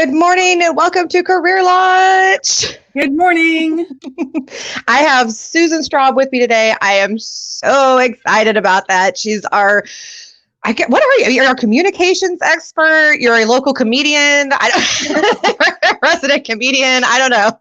Good morning and welcome to Career Launch. Good morning. I have Susan Straub with me today. I am so excited about that. She's what are you? You're a communications expert. You're a local comedian. Resident comedian. I don't know.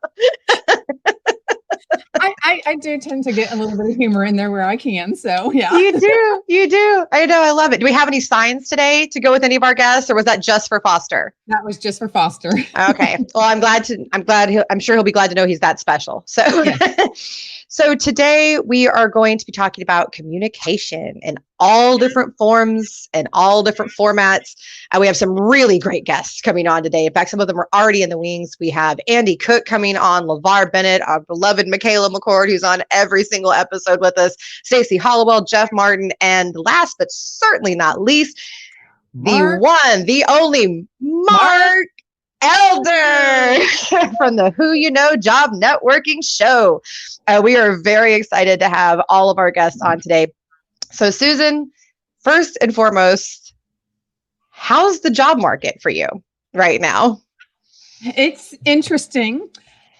I do tend to get a little bit of humor in there where I can. So yeah. You do. I know. I love it. Do we have any signs today to go with any of our guests, or was that just for Foster? That was just for Foster. Okay. Well, I'm sure he'll be glad to know he's that special. So, yes. So today we are going to be talking about communication in all different forms and all different formats. We have some really great guests coming on today. In fact, some of them are already in the wings. We have Andy Cook coming on, LeVar Bennett, our beloved Michaela McCord, who's on every single episode with us, Stacey Hollowell, Jeff Martin, and last but certainly not least, the one, the only Mark Elder from the Who You Know Job Networking Show. We are very excited to have all of our guests on today. So Susan, first and foremost, how's the job market for you right now? It's interesting.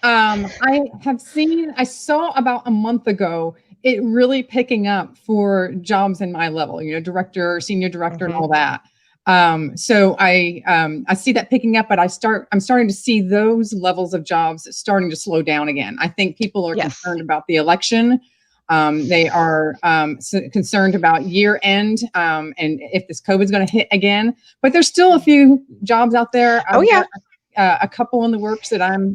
I saw about a month ago, it really picking up for jobs in my level, director, senior director, and all that. So I see that picking up, but I'm starting to see those levels of jobs starting to slow down again. I think people are concerned about the election. They are concerned about year end and if this COVID is going to hit again. But there's still a few jobs out there. A couple in the works that I'm,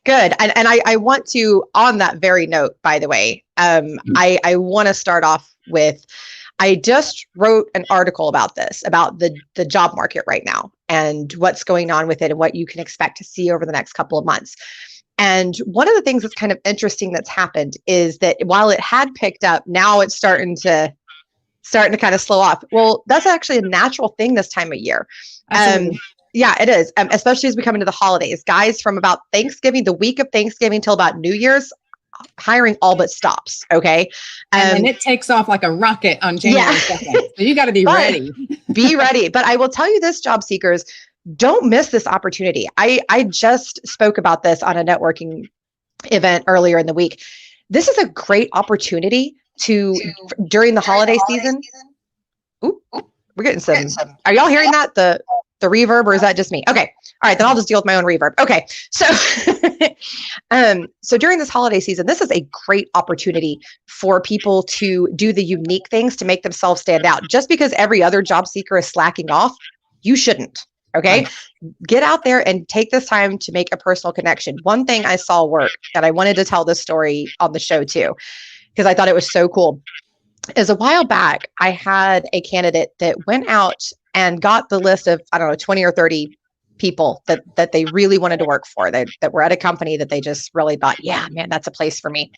Good. And I want to, on that very note, by the way, I want to start off with, I just wrote an article about this, about the job market right now and what's going on with it and what you can expect to see over the next couple of months. And one of the things that's kind of interesting that's happened is that while it had picked up, now it's starting to kind of slow off. Well, that's actually a natural thing this time of year. Yeah, it is. Especially as we come into the holidays, guys, from about Thanksgiving, the week of Thanksgiving till about New Year's, hiring all but stops. Okay. And it takes off like a rocket on January 2nd. So you got to be ready. Be ready. But I will tell you this, job seekers, don't miss this opportunity. I just spoke about this on a networking event earlier in the week. This is a great opportunity during the holiday season. Ooh, we're getting some. Are y'all hearing that? The reverb, or is that just me? Okay. All right. Then I'll just deal with my own reverb. Okay. So, so during this holiday season, this is a great opportunity for people to do the unique things to make themselves stand out. Just because every other job seeker is slacking off, you shouldn't. Okay. Right. Get out there and take this time to make a personal connection. One thing I saw work, and I wanted to tell this story on the show too, because I thought it was so cool, is a while back, I had a candidate that went out and got the list of, 20 or 30 people that they really wanted to work for, that were at a company that they just really thought, yeah, man, that's a place for me.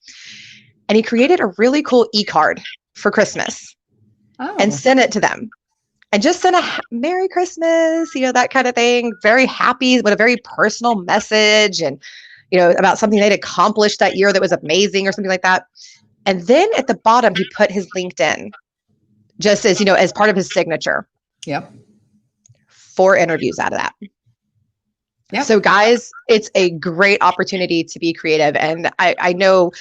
And he created a really cool e-card for Christmas and sent it to them. And just sent a Merry Christmas, that kind of thing. Very happy with a very personal message and, about something they'd accomplished that year that was amazing or something like that. And then at the bottom, he put his LinkedIn just as, as part of his signature. Yep. 4 interviews out of that. Yep. So guys, it's a great opportunity to be creative. And I know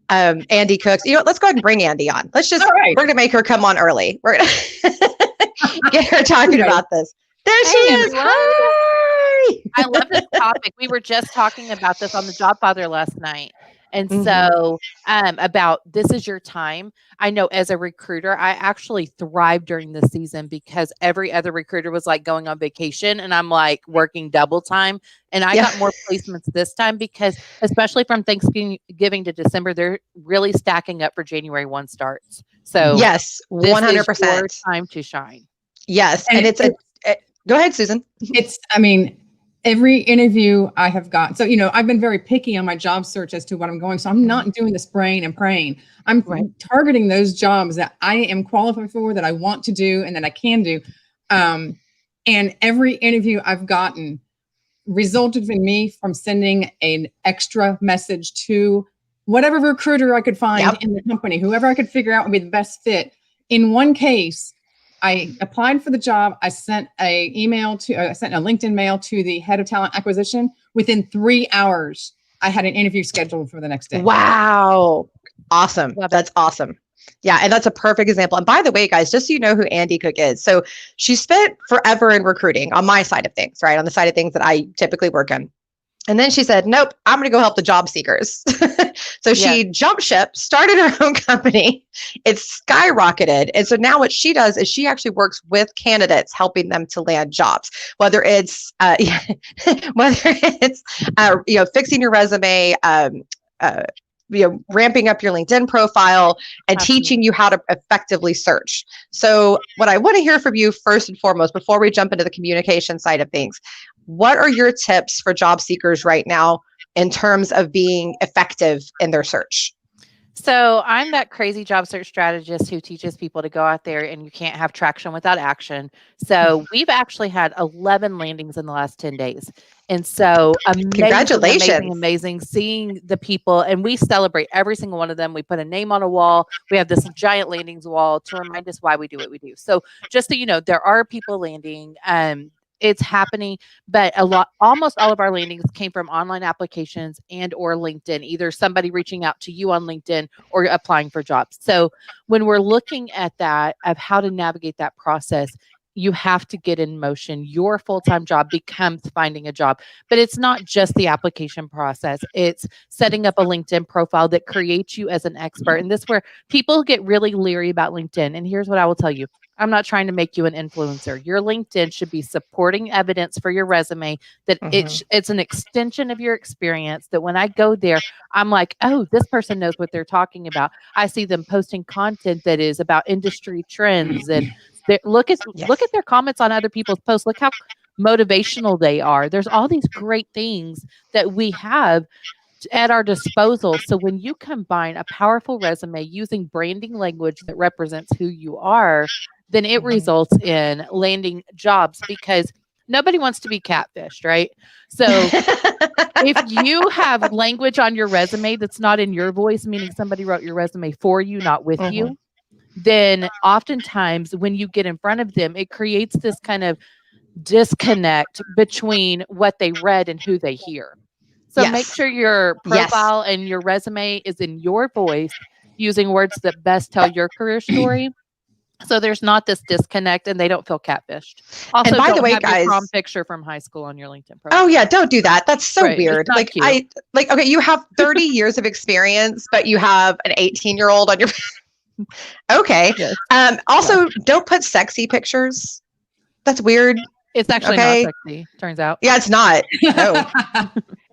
Andy Cooks, let's go ahead and bring Andy on. We're going to make her come on early. We're going to get her talking about this. There she is. Hi. I love this topic. We were just talking about this on the Job Father last night. And so about this is your time. I know as a recruiter, I actually thrived during this season because every other recruiter was like going on vacation and I'm like working double time. And I got more placements this time because especially from Thanksgiving to December, they're really stacking up for January 1 starts. So yes, 100%. This is your time to shine. Yes. And go ahead, Susan. Every interview I have gotten. So, I've been very picky on my job search as to what I'm going. So I'm not doing the spraying and praying. I'm targeting those jobs that I am qualified for, that I want to do, and that I can do. And every interview I've gotten resulted in me from sending an extra message to whatever recruiter I could find in the company, whoever I could figure out would be the best fit. In one case, I applied for the job. I sent a LinkedIn mail to the head of talent acquisition. Within 3 hours, I had an interview scheduled for the next day. Wow. Awesome. That's awesome. Yeah. And that's a perfect example. And by the way, guys, just so you know who Andy Cook is. So she spent forever in recruiting on my side of things, right? On the side of things that I typically work on. And then she said, nope, I'm going to go help the job seekers. So she jumped ship, started her own company. It's skyrocketed. And so now what she does is she actually works with candidates, helping them to land jobs, whether it's, fixing your resume, ramping up your LinkedIn profile and teaching you how to effectively search. So what I want to hear from you first and foremost, before we jump into the communication side of things, what are your tips for job seekers right now in terms of being effective in their search? So I'm that crazy job search strategist who teaches people to go out there and you can't have traction without action. So we've actually had 11 landings in the last 10 days. And so congratulations. amazing seeing the people, and we celebrate every single one of them. We put a name on a wall. We have this giant landings wall to remind us why we do what we do. So just so you know, there are people landing. It's happening, but almost all of our landings came from online applications and or LinkedIn, either somebody reaching out to you on LinkedIn or applying for jobs. So when we're looking at that, of how to navigate that process, you have to get in motion. Your full-time job becomes finding a job, but it's not just the application process. It's setting up a LinkedIn profile that creates you as an expert. And this is where people get really leery about LinkedIn. And here's what I will tell you. I'm not trying to make you an influencer. Your LinkedIn should be supporting evidence for your resume that it's an extension of your experience, that when I go there, I'm like, oh, this person knows what they're talking about. I see them posting content that is about industry trends, and look at their comments on other people's posts. Look how motivational they are. There's all these great things that we have at our disposal. So when you combine a powerful resume using branding language that represents who you are, then it results in landing jobs, because nobody wants to be catfished, right? So if you have language on your resume that's not in your voice, meaning somebody wrote your resume for you, not with you, then oftentimes when you get in front of them, it creates this kind of disconnect between what they read and who they hear. So make sure your profile and your resume is in your voice, using words that best tell your career story. So there's not this disconnect and they don't feel catfished. Also, and by the way, have guys, your prom picture from high school on your LinkedIn profile. Oh yeah, don't do that. That's so weird. Cute. Okay, you have 30 years of experience, but you have an 18-year-old on your Okay. Yes. Also, don't put sexy pictures. That's weird. It's actually not sexy, turns out. Yeah, it's not. No.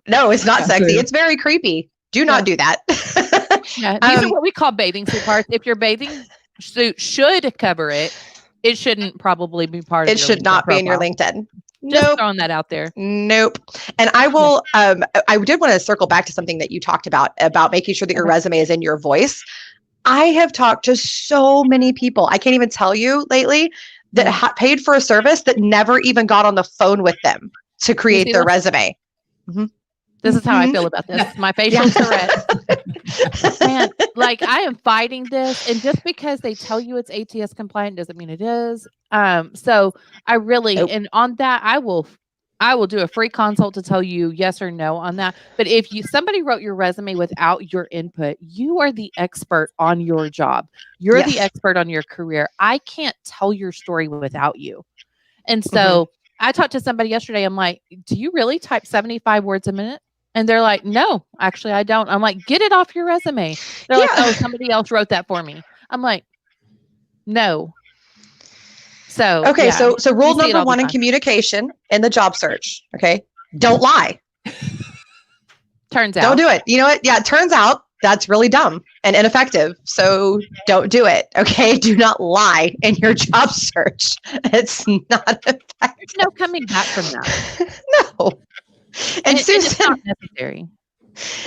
No, it's not sexy. It's very creepy. Do not do that. These are what we call bathing suit parts. If your bathing suit should cover it, it shouldn't probably be part of it. It should not be in your LinkedIn. Just throwing that out there. Nope. And I will, I did want to circle back to something that you talked about making sure that your resume is in your voice. I have talked to so many people, I can't even tell you lately, that paid for a service that never even got on the phone with them to create their resume. Mm-hmm. This is how I feel about this. My facial Tourette. Man, like I am fighting this. And just because they tell you it's ATS compliant doesn't mean it is. So I really, and on that, I will do a free consult to tell you yes or no on that. But if somebody wrote your resume without your input, you are the expert on your job. You're the expert on your career. I can't tell your story without you. And so I talked to somebody yesterday. I'm like, do you really type 75 words a minute? And they're like, no, actually, I don't. I'm like, get it off your resume. They're like, oh, somebody else wrote that for me. I'm like, no. So, okay. So rule number one in communication in the job search. Okay. Don't lie. Turns out. Don't do it. You know what? Yeah. It turns out that's really dumb and ineffective. So don't do it. Okay. Do not lie in your job search. It's not effective. No coming back from that. No. And Susan, it's not necessary.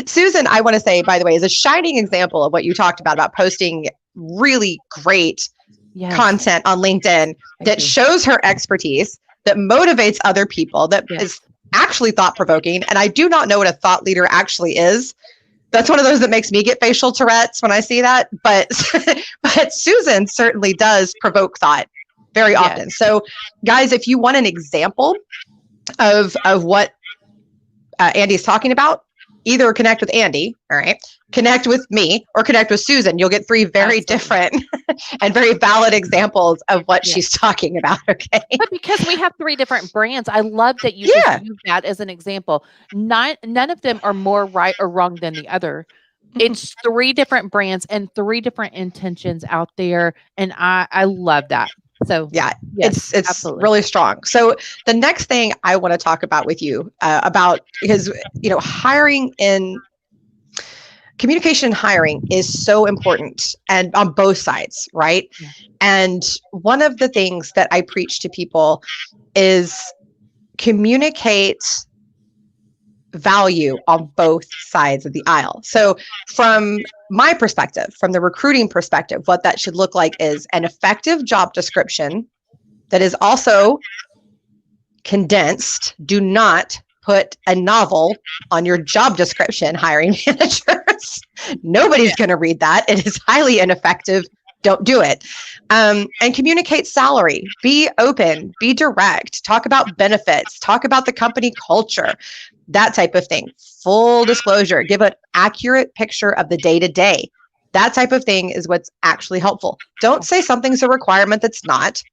Susan, I want to say, by the way, is a shining example of what you talked about posting really great content on LinkedIn that shows her expertise, that motivates other people, that is actually thought-provoking. And I do not know what a thought leader actually is. That's one of those that makes me get facial Tourette's when I see that. But Susan certainly does provoke thought. very often. So guys, if you want an example of what Andy's talking about, either connect with Andy, all right, connect with me, or connect with Susan. You'll get three very different and very valid examples of what she's talking about, okay? But because we have 3 different brands, I love that you just use that as an example. None of them are more right or wrong than the other. It's 3 different brands and 3 different intentions out there, and I love that. So yeah, yes, it's absolutely. really strong. So the next thing I want to talk about with you about, because hiring in communication and hiring is so important, and on both sides, right? Yeah. And one of the things that I preach to people is communicate value on both sides of the aisle. So from my perspective, from the recruiting perspective, what that should look like is an effective job description that is also condensed. Do not put a novel on your job description, hiring managers. Nobody's going to read that. It is highly ineffective. Don't do it. And communicate salary. Be open, be direct, talk about benefits, talk about the company culture, that type of thing. Full disclosure, give an accurate picture of the day-to-day. That type of thing is what's actually helpful. Don't say something's a requirement that's not,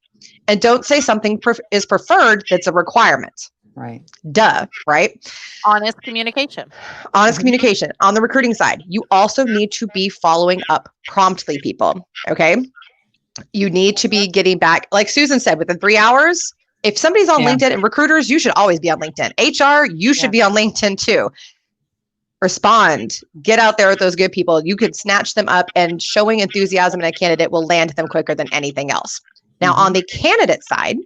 and don't say something is preferred that's a requirement. Right. Duh, right? Honest communication. Honest communication. On the recruiting side, you also need to be following up promptly, people. Okay. You need to be getting back, like Susan said, within 3 hours. If somebody's on LinkedIn, and recruiters, you should always be on LinkedIn. HR, you should be on LinkedIn too. Respond. Get out there with those good people. You could snatch them up, and showing enthusiasm in a candidate will land them quicker than anything else. Now, on the candidate side,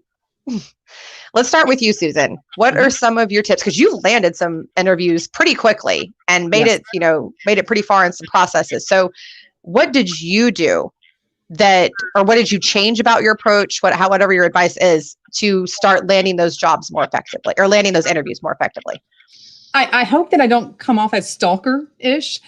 let's start with you, Susan. What are some of your tips? Because you've landed some interviews pretty quickly and made it, made it pretty far in some processes. So what did you do or what did you change about your approach, whatever your advice is, to start landing those jobs more effectively, or landing those interviews more effectively? I hope that I don't come off as stalker-ish.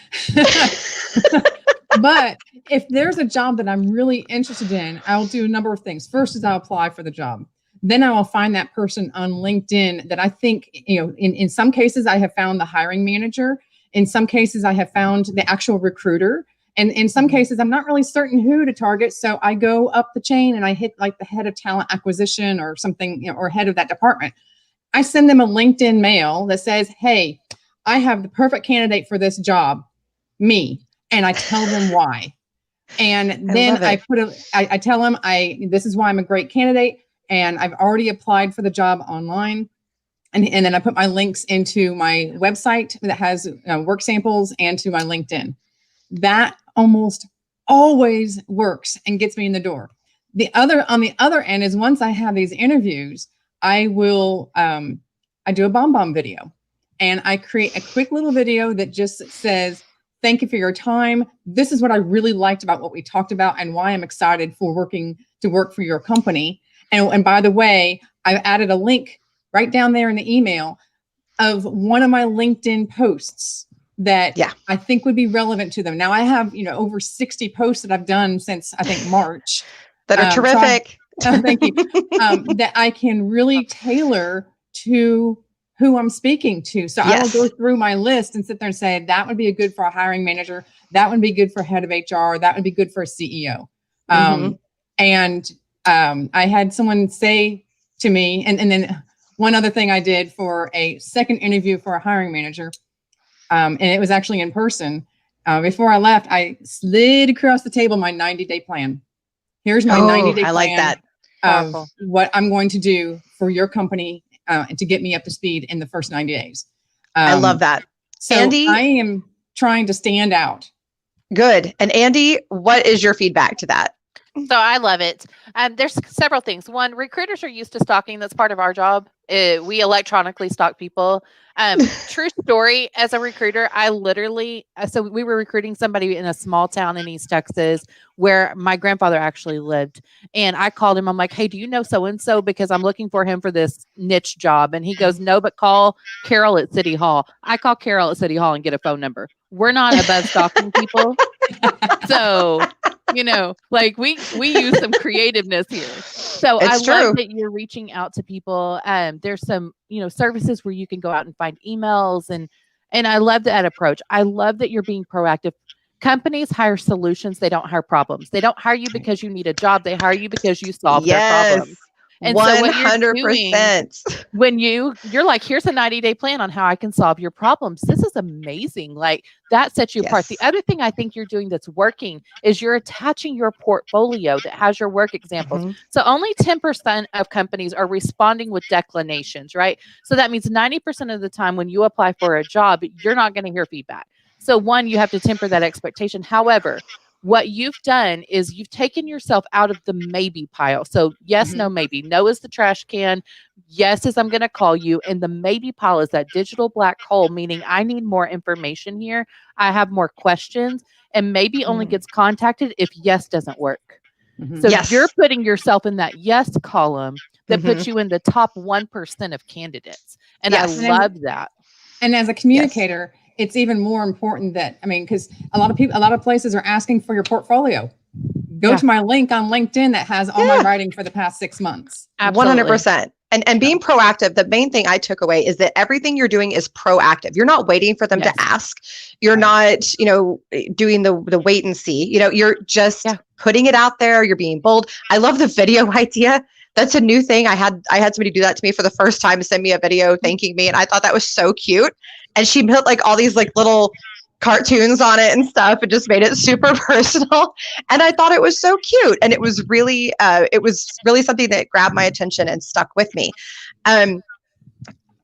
But if there's a job that I'm really interested in, I'll do a number of things. First is I'll apply for the job. Then I will find that person on LinkedIn that I think, in some cases I have found the hiring manager. In some cases I have found the actual recruiter. And in some cases I'm not really certain who to target. So I go up the chain and I hit like the head of talent acquisition or something, or head of that department. I send them a LinkedIn mail that says, hey, I have the perfect candidate for this job, me. And I tell them why. And then I tell them, this is why I'm a great candidate. And I've already applied for the job online. And then I put my links into my website that has work samples, and to my LinkedIn. That almost always works and gets me in the door. On the other end is, once I have these interviews, I will, I do a bomb video, and I create a quick little video that just says, thank you for your time. This is what I really liked about what we talked about, and why I'm excited for to work for your company. And by the way, I've added a link right down there in the email of one of my LinkedIn posts that I think would be relevant to them. Now I have, over 60 posts that I've done since, I think, March. That are terrific. Thank you. That I can really tailor to who I'm speaking to. So I will go through my list and sit there and say, that would be good for a hiring manager. That would be good for head of HR. That would be good for a CEO. I had someone say to me, and then one other thing I did for a second interview for a hiring manager, and it was actually in person. Before I left, I slid across the table my 90-day plan. Here's my 90-day plan. I like that. Of what I'm going to do for your company to get me up to speed in the first 90 days. I love that. So Andy, I am trying to stand out. Good. And Andy, what is your feedback to that? So I love it. There's several things. One, recruiters are used to stalking. That's part of our job. We electronically stalk people. True story, as a recruiter, I literally, so we were recruiting somebody in a small town in East Texas where my grandfather actually lived. And I called him. I'm like, hey, do you know so-and-so? Because I'm looking for him for this niche job. And he goes, no, but call Carol at City Hall. I call Carol at City Hall and get a phone number. We're not above stalking people. So Like we use some creativeness here. So I love that you're reaching out to people. There's some, services where you can go out and find emails and I love that approach. I love that you're being proactive. Companies hire solutions. They don't hire problems. They don't hire you because you need a job. They hire you because you solve their problems. And 100%. So what you're doing when you're like, here's a 90-day plan on how I can solve your problems. This is amazing. Like that sets you apart. The other thing I think you're doing that's working is you're attaching your portfolio that has your work examples. So only 10% of companies are responding with declinations, right? So that means 90% of the time when you apply for a job, you're not going to hear feedback. So one, you have to temper that expectation. However, what you've done is you've taken yourself out of the maybe pile. So yes, no, maybe. No is the trash can. Yes is I'm going to call you. And the maybe pile is that digital black hole, meaning I need more information here. I have more questions and maybe only gets contacted if yes doesn't work. So you're putting yourself in that yes column that puts you in the top 1% of candidates. And I love that. And as a communicator, it's even more important that, because a lot of places are asking for your portfolio. Go to my link on LinkedIn that has all my writing for the past 6 months. Absolutely. 100%. And being proactive, the main thing I took away is that everything you're doing is proactive. You're not waiting for them to ask. You're not, doing the wait and see. You're just putting it out there. You're being bold. I love the video idea. That's a new thing. I had somebody do that to me for the first time, send me a video thanking me. And I thought that was so cute. And she put like all these like little cartoons on it and stuff and just made it super personal. And I thought it was so cute. And it was really something that grabbed my attention and stuck with me. I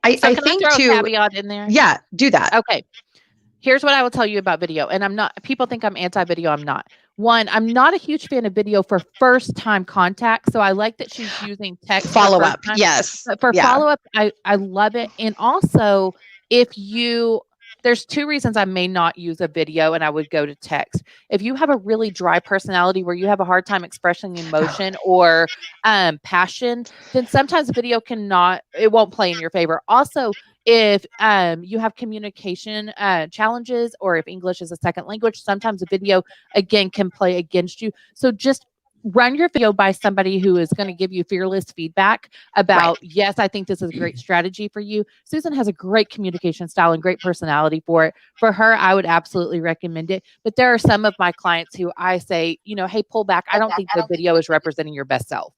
think throw a caveat in there? Yeah, do that. Okay. Here's what I will tell you about video. And people think I'm anti-video. I'm not. One, I'm not a huge fan of video for first time contact. So I like that she's using text follow up. Yes. But for follow up, I love it. And also there's two reasons I may not use a video and I would go to text. If you have a really dry personality where you have a hard time expressing emotion or passion, then sometimes video it won't play in your favor. Also, if you have communication challenges or if English is a second language, sometimes a video, again, can play against you. So just run your video by somebody who is going to give you fearless feedback about, yes, I think this is a great strategy for you. Susan has a great communication style and great personality for it. For her, I would absolutely recommend it. But there are some of my clients who I say, hey, pull back. I don't think the video is representing your best self.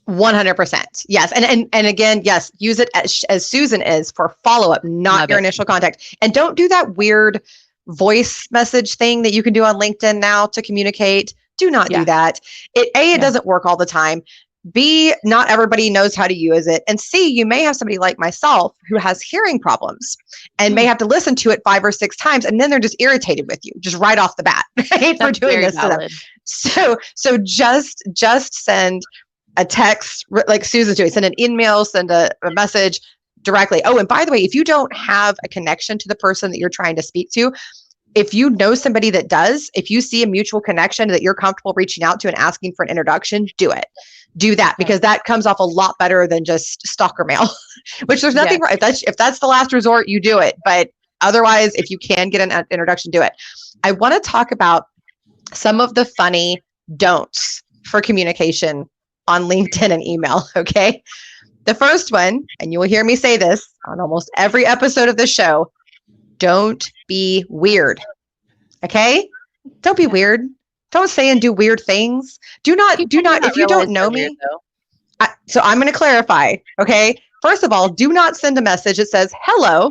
100%. Yes. And again, yes, use it as Susan is for follow-up, not your initial contact. And don't do that weird voice message thing that you can do on LinkedIn now to communicate. Do not do that. It doesn't work all the time. B, not everybody knows how to use it. And C, you may have somebody like myself who has hearing problems and may have to listen to it 5 or 6 times. And then they're just irritated with you just right off the bat for doing this to them. So just send a text like Susan's doing, send an email, send a message directly. Oh, and by the way, if you don't have a connection to the person that you're trying to speak to, if you know somebody that does, if you see a mutual connection that you're comfortable reaching out to and asking for an introduction, do it. Do that because that comes off a lot better than just stalker mail, which there's nothing wrong. If that's the last resort, you do it. But otherwise, if you can get an introduction, do it. I want to talk about some of the funny don'ts for communication on LinkedIn and email. Okay. The first one, and you will hear me say this on almost every episode of the show, don't be weird. Okay? Don't be weird. Don't say and do weird things. Do not, if you don't know me. So I'm going to clarify. Okay. First of all, do not send a message that says, hello,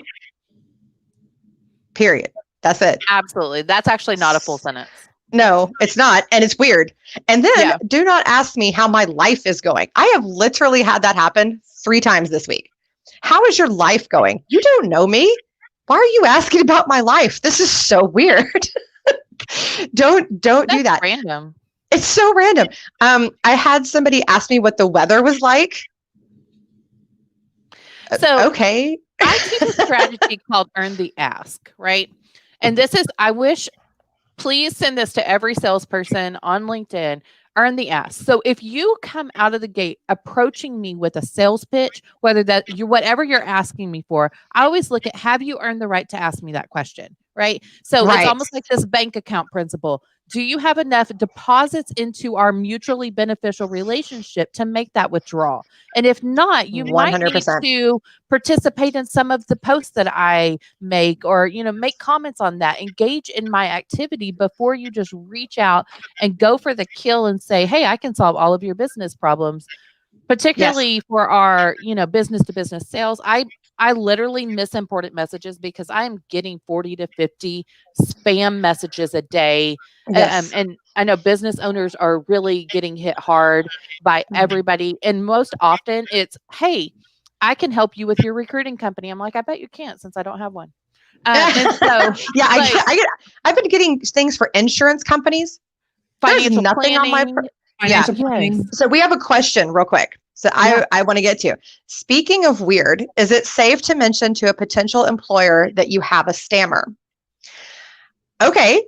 period. That's it. Absolutely. That's actually not a full sentence. No, it's not. And it's weird. And then do not ask me how my life is going. I have literally had that happen 3 times this week. How is your life going? You don't know me. Why are you asking about my life? This is so weird. Don't do that. Random. It's so random. I had somebody ask me what the weather was like. So okay. I teach a strategy called Earn the Ask, right? And this is, please send this to every salesperson on LinkedIn. Earn the ask. So if you come out of the gate approaching me with a sales pitch, whether that whatever you're asking me for, I always look at, have you earned the right to ask me that question? right? So it's Right. almost like this bank account principle. Do you have enough deposits into our mutually beneficial relationship to make that withdrawal? And if not, you might need 100%. to participate in some of the posts that I make, or, make comments on that, engage in my activity before you just reach out and go for the kill and say, hey, I can solve all of your business problems, particularly for our, business to business sales. I literally miss important messages because I'm getting 40 to 50 spam messages a day. Yes. And I know business owners are really getting hit hard by everybody. And most often it's, hey, I can help you with your recruiting company. I'm like, I bet you can't, since I don't have one. And so yeah, I've been getting things for insurance companies. There's financial nothing planning, on my Financial planning. So we have a question real quick. So I want to get to. Speaking of weird, is it safe to mention to a potential employer that you have a stammer? Okay.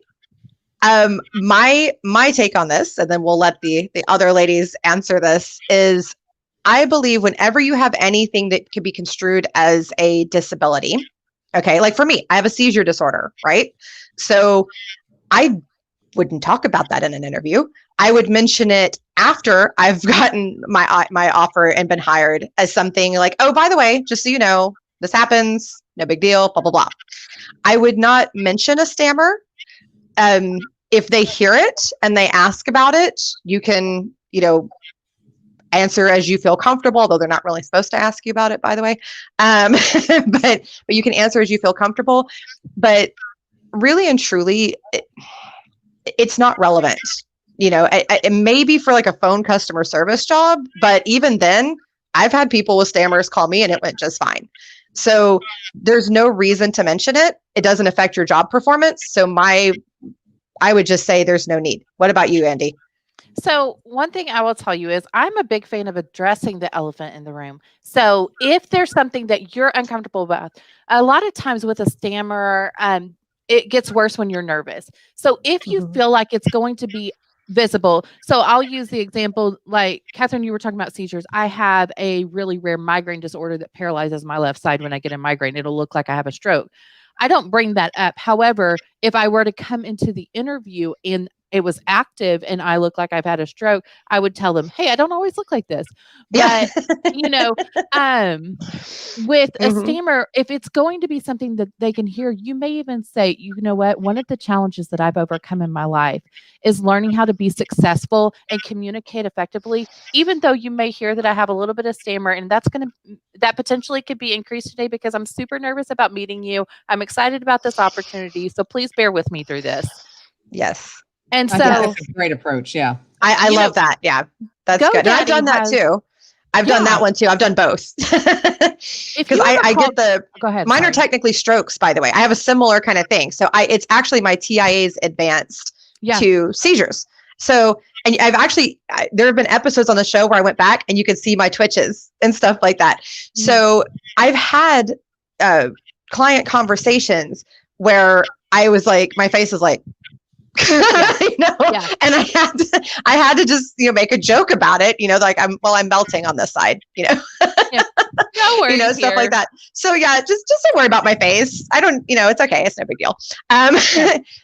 My take on this, and then we'll let the other ladies answer this, is I believe whenever you have anything that could be construed as a disability, okay, like for me, I have a seizure disorder, right? So I wouldn't talk about that in an interview. I would mention it after I've gotten my offer and been hired as something like, oh, by the way, just so you know, this happens, no big deal, blah, blah, blah. I would not mention a stammer. If they hear it and they ask about it, you can, answer as you feel comfortable, although they're not really supposed to ask you about it, by the way. But you can answer as you feel comfortable. But really and truly, it's not relevant. It may be for like a phone customer service job, but even then, I've had people with stammers call me and it went just fine. So there's no reason to mention it. It doesn't affect your job performance. So I would just say there's no need. What about you, Andy? So one thing I will tell you is I'm a big fan of addressing the elephant in the room. So if there's something that you're uncomfortable about, a lot of times with a stammer, it gets worse when you're nervous. So if you feel like it's going to be visible, so I'll use the example, like Catherine, you were talking about seizures. I have a really rare migraine disorder that paralyzes my left side. When I get a migraine, it'll look like I have a stroke. I don't bring that up. However, if I were to come into the interview and it was active and I look like I've had a stroke, I would tell them, hey, I don't always look like this. But, with a stammer, if it's going to be something that they can hear, you may even say, you know what, one of the challenges that I've overcome in my life is learning how to be successful and communicate effectively, even though you may hear that I have a little bit of stammer, and that potentially could be increased today because I'm super nervous about meeting you. I'm excited about this opportunity. So please bear with me through this. Yes. And so that's a great approach. Yeah. I love that. Yeah. That's good. And I've done that too. I've done that one too. I've done both. Because I get go ahead. Mine are technically strokes, by the way. I have a similar kind of thing. So it's actually my TIA's advanced to seizures. So, and there have been episodes on the show where I went back and you could see my twitches and stuff like that. So I've had client conversations where I was like, my face is like, and I had to just, stuff like about it, like I'm melting on this side, No worries, stuff like that. So yeah, just don't worry about my face. I don't, it's okay. It's no big deal.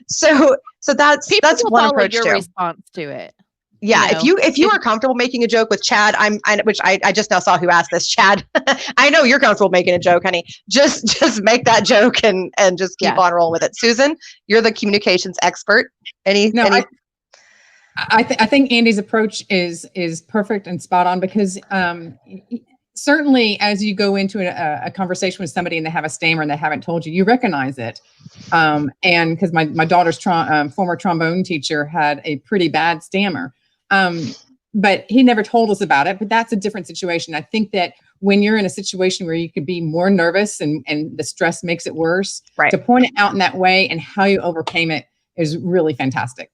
So that's one approach your too. Response to it. Yeah, if you are comfortable making a joke with Chad, which I just now saw who asked this, Chad. I know you're comfortable making a joke, honey. Just make that joke and just keep on rolling with it. Susan, you're the communications expert. I think Andy's approach is perfect and spot on because certainly as you go into a conversation with somebody and they have a stammer and they haven't told you, you recognize it. And because my daughter's former trombone teacher had a pretty bad stammer. But he never told us about it, but that's a different situation. I think that when you're in a situation where you could be more nervous and the stress makes it worse, to point it out in that way and how you overcame it is really fantastic.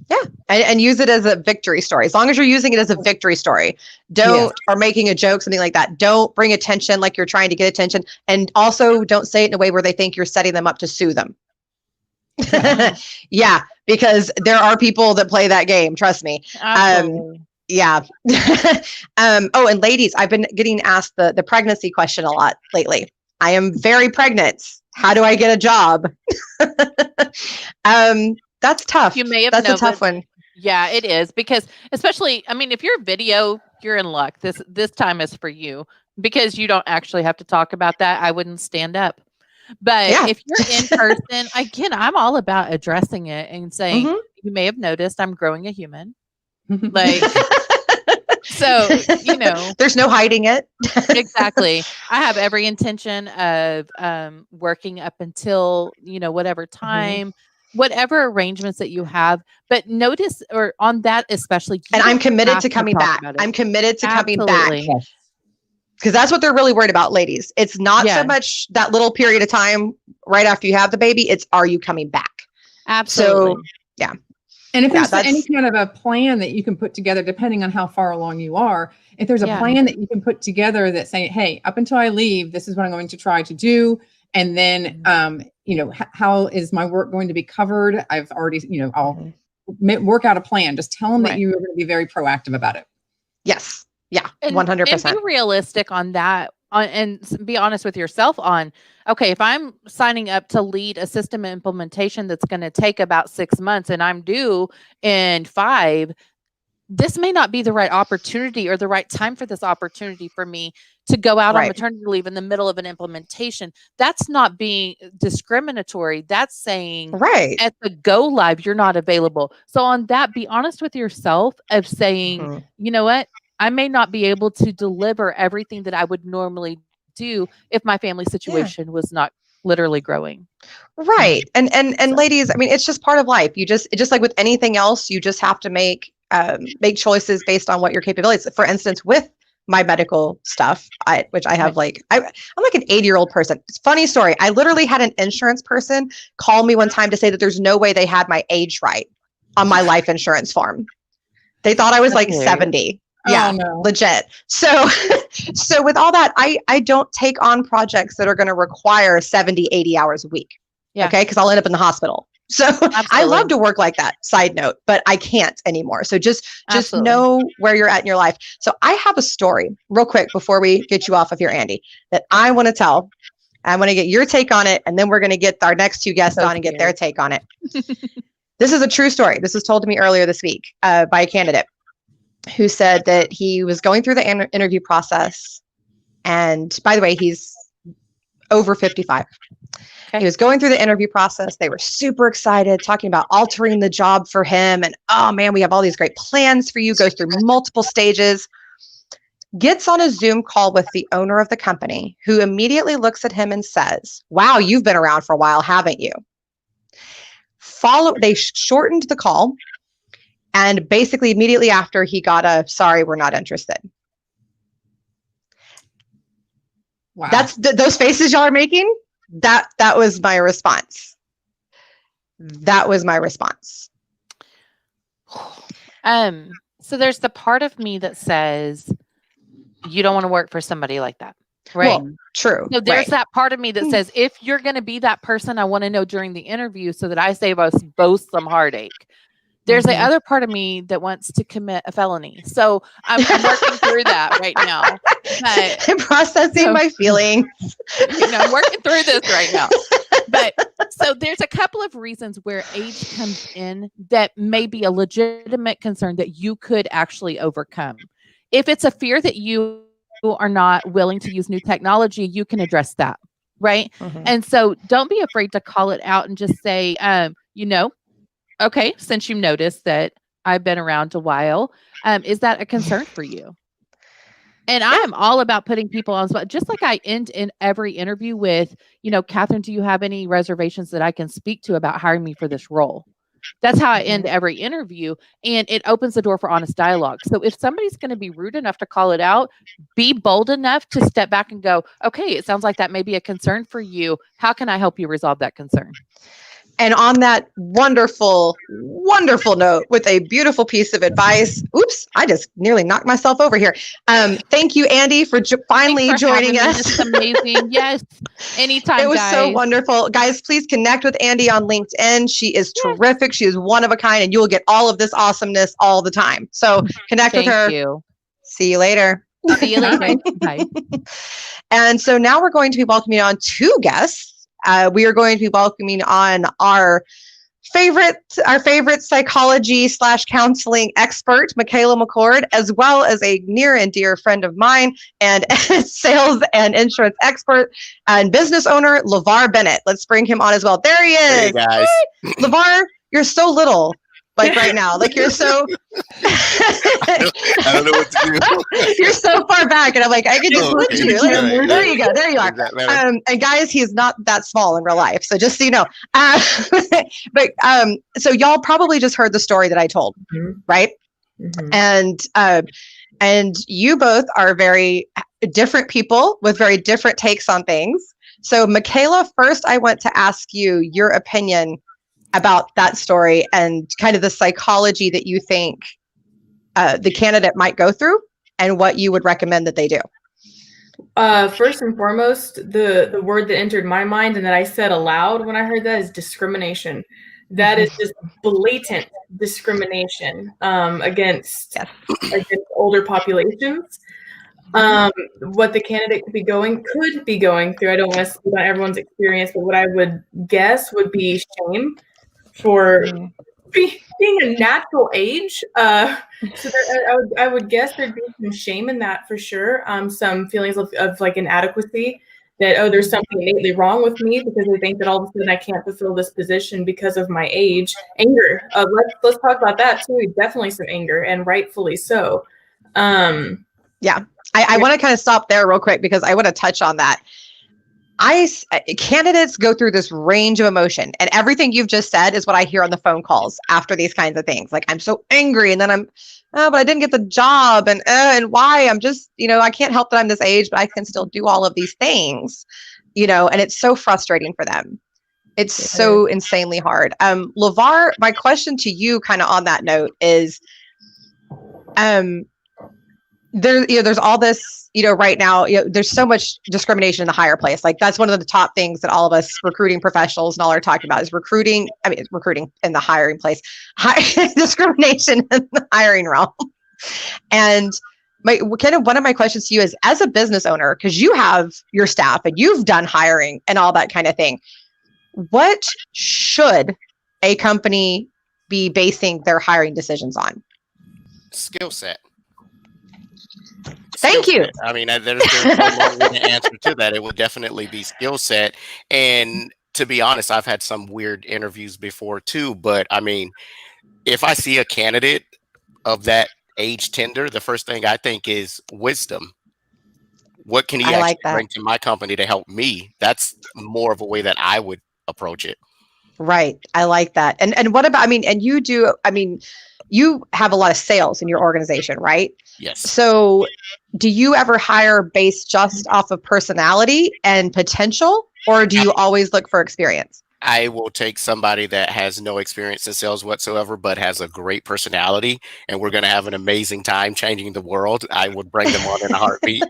Yeah. And use it as a victory story. As long as you're using it as a victory story, or making a joke, something like that. Don't bring attention like you're trying to get attention. And also don't say it in a way where they think you're setting them up to sue them. Yeah, because there are people that play that game. Trust me. Yeah. And ladies, I've been getting asked the pregnancy question a lot lately. I am very pregnant. How do I get a job? That's tough. You may have That's a noticed. tough one. Yeah, it is, because especially, I mean, if you're video, you're in luck. This time is for you, because you don't actually have to talk about that. I wouldn't stand up. But Yeah. if you're in person, again, I'm all about addressing it and saying, Mhm. you may have noticed I'm growing a human. Like, so, you know, There's no hiding it. exactly. I have every intention of working up until, you know, whatever time, whatever arrangements that you have. But notice, or on that especially, you And I'm don't committed have to coming talk back. about it. I'm committed to coming back. Absolutely. Because that's what they're really worried about, ladies. It's not so Yeah. much that little period of time right after you have the baby. It's, are you coming back? Absolutely. So, yeah. And if Yeah, there's any that's- kind of a plan that you can put together, depending on how far along you are, if there's a Yeah. plan that you can put together that say, hey, up until I leave, this is what I'm going to try to do. And then, you know, how is my work going to be covered? I've already, you know, I'll work out a plan. Just tell them that Right. you're going to be very proactive about it. Yes. Yeah. And 100%. be realistic on that, and be honest with yourself on, okay, if I'm signing up to lead a system implementation that's going to take about 6 months and I'm due in 5, this may not be the right opportunity or the right time for this opportunity for me to go out on Right. maternity leave in the middle of an implementation. That's not being discriminatory. That's saying Right. at the go live, you're not available. So on that, be honest with yourself of saying, you know what? I may not be able to deliver everything that I would normally do if my family situation was not literally growing. Right. And ladies, I mean, it's just part of life. You just like with anything else, you just have to make choices based on what your capabilities. For instance, with my medical stuff, which I have like, I'm like an 80-year-old person. It's a funny story. I literally had an insurance person call me one time to say that there's no way they had my age right on my life insurance form. They thought I was like 70. Yeah, legit. So with all that, I don't take on projects that are going to require 70, 80 hours a week. Yeah. Okay. Cause I'll end up in the hospital. So I love to work like that, side note, but I can't anymore. So just know where you're at in your life. So I have a story real quick before we get you off of here, Andy, that I want to tell. I want to get your take on it. And then we're going to get our next 2 guests on and get their take on it. This is a true story. This was told to me earlier this week by a candidate who said that he was going through the interview process. And by the way, he's over 55. Okay. He was going through the interview process. They were super excited, talking about altering the job for him. And, oh man, we have all these great plans for you. Goes through multiple stages. Gets on a Zoom call with the owner of the company, who immediately looks at him and says, wow, you've been around for a while, haven't you? They shortened the call. And basically immediately after, he got a, sorry, we're not interested. Wow. That's those faces y'all are making. That was my response. That was my response. So there's the part of me that says you don't want to work for somebody like that. Right. Well, true. So there's that part of me that says, if you're going to be that person, I want to know during the interview so that I save us both some heartache. There's the other part of me that wants to commit a felony. So I'm working through that right now. I'm processing my feelings. I'm working through this right now. But so there's a couple of reasons where age comes in that may be a legitimate concern that you could actually overcome. If it's a fear that you are not willing to use new technology, you can address that. Right. And so don't be afraid to call it out and just say, okay, since you noticed that I've been around a while, is that a concern for you? And I am all about putting people on spot, just like I end in every interview with, Catherine, do you have any reservations that I can speak to about hiring me for this role? That's how I end every interview, and it opens the door for honest dialogue. So if somebody's going to be rude enough to call it out, be bold enough to step back and go, okay, it sounds like that may be a concern for you. How can I help you resolve that concern? And on that wonderful, wonderful note, with a beautiful piece of advice. Oops, I just nearly knocked myself over here. Thank you, Andy, for finally joining us. It's amazing. Yes, anytime. It was so wonderful. Guys, please connect with Andy on LinkedIn. She is terrific. She is one of a kind, and you will get all of this awesomeness all the time. So connect with her. Thank you. See you later. See you later. Bye. And so now we're going to be welcoming on 2 guests we are going to be welcoming on our favorite psychology / counseling expert, Michaela McCord, as well as a near and dear friend of mine and sales and insurance expert and business owner, LeVar Bennett. Let's bring him on as well. There he is. Hey guys. Hey, LeVar, you're so little. Like right now, like you're so. I don't know what to do. You're so far back, and I'm like, I can just look Okay. you. Yeah, There you go. There you are. Exactly. And guys, he's not that small in real life, so just so you know. But so y'all probably just heard the story that I told, right? And you both are very different people with very different takes on things. So, Michaela, first, I want to ask you your opinion about that story and kind of the psychology that you think the candidate might go through and what you would recommend that they do. First and foremost, the word that entered my mind and that I said aloud when I heard that is discrimination. That is just blatant discrimination against older populations. What the candidate could be going through, I don't want to speak on everyone's experience, but what I would guess would be shame for being a natural age. So I would guess there'd be some shame in that for sure. Some feelings of like inadequacy, that, oh, there's something innately wrong with me because they think that all of a sudden I can't fulfill this position because of my age. Anger. Let's talk about that too. Definitely some anger, and rightfully so. Yeah. I want to kind of stop there real quick because I want to touch on that. Candidates go through this range of emotion, and everything you've just said is what I hear on the phone calls after these kinds of things. Like, I'm so angry, and then I'm, oh, but I didn't get the job, and why? I'm just, I can't help that I'm this age, but I can still do all of these things, and it's so frustrating for them. It's so insanely hard. LeVar, my question to you kind of on that note is, there's all this, right now, there's so much discrimination in the higher place. Like, that's one of the top things that all of us recruiting professionals and all are talking about is recruiting in the hiring place, discrimination in the hiring realm. And one of my questions to you is, as a business owner, because you have your staff and you've done hiring and all that kind of thing, what should a company be basing their hiring decisions on? Skill set. Thank you. I mean, there's no long way to answer to that. It will definitely be skill set. And to be honest, I've had some weird interviews before too. But I mean, if I see a candidate of that age tender, the first thing I think is wisdom. What can he actually bring to my company to help me? That's more of a way that I would approach it. Right. I like that. And what about, and you have a lot of sales in your organization, right? Yes. So do you ever hire based just off of personality and potential, or do you always look for experience? I will take somebody that has no experience in sales whatsoever, but has a great personality, and we're going to have an amazing time changing the world. I would bring them on in a heartbeat.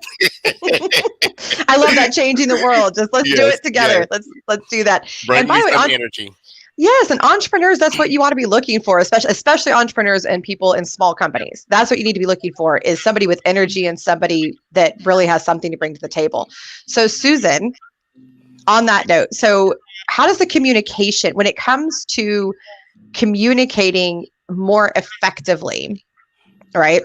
I love that, changing the world. Just let's do it together. Yes. Let's do that. Bring and by the way, energy. Yes, and entrepreneurs, that's what you want to be looking for, especially entrepreneurs and people in small companies. That's what you need to be looking for, is somebody with energy and somebody that really has something to bring to the table. So, Susan, on that note, so how does the communication, when it comes to communicating more effectively, right,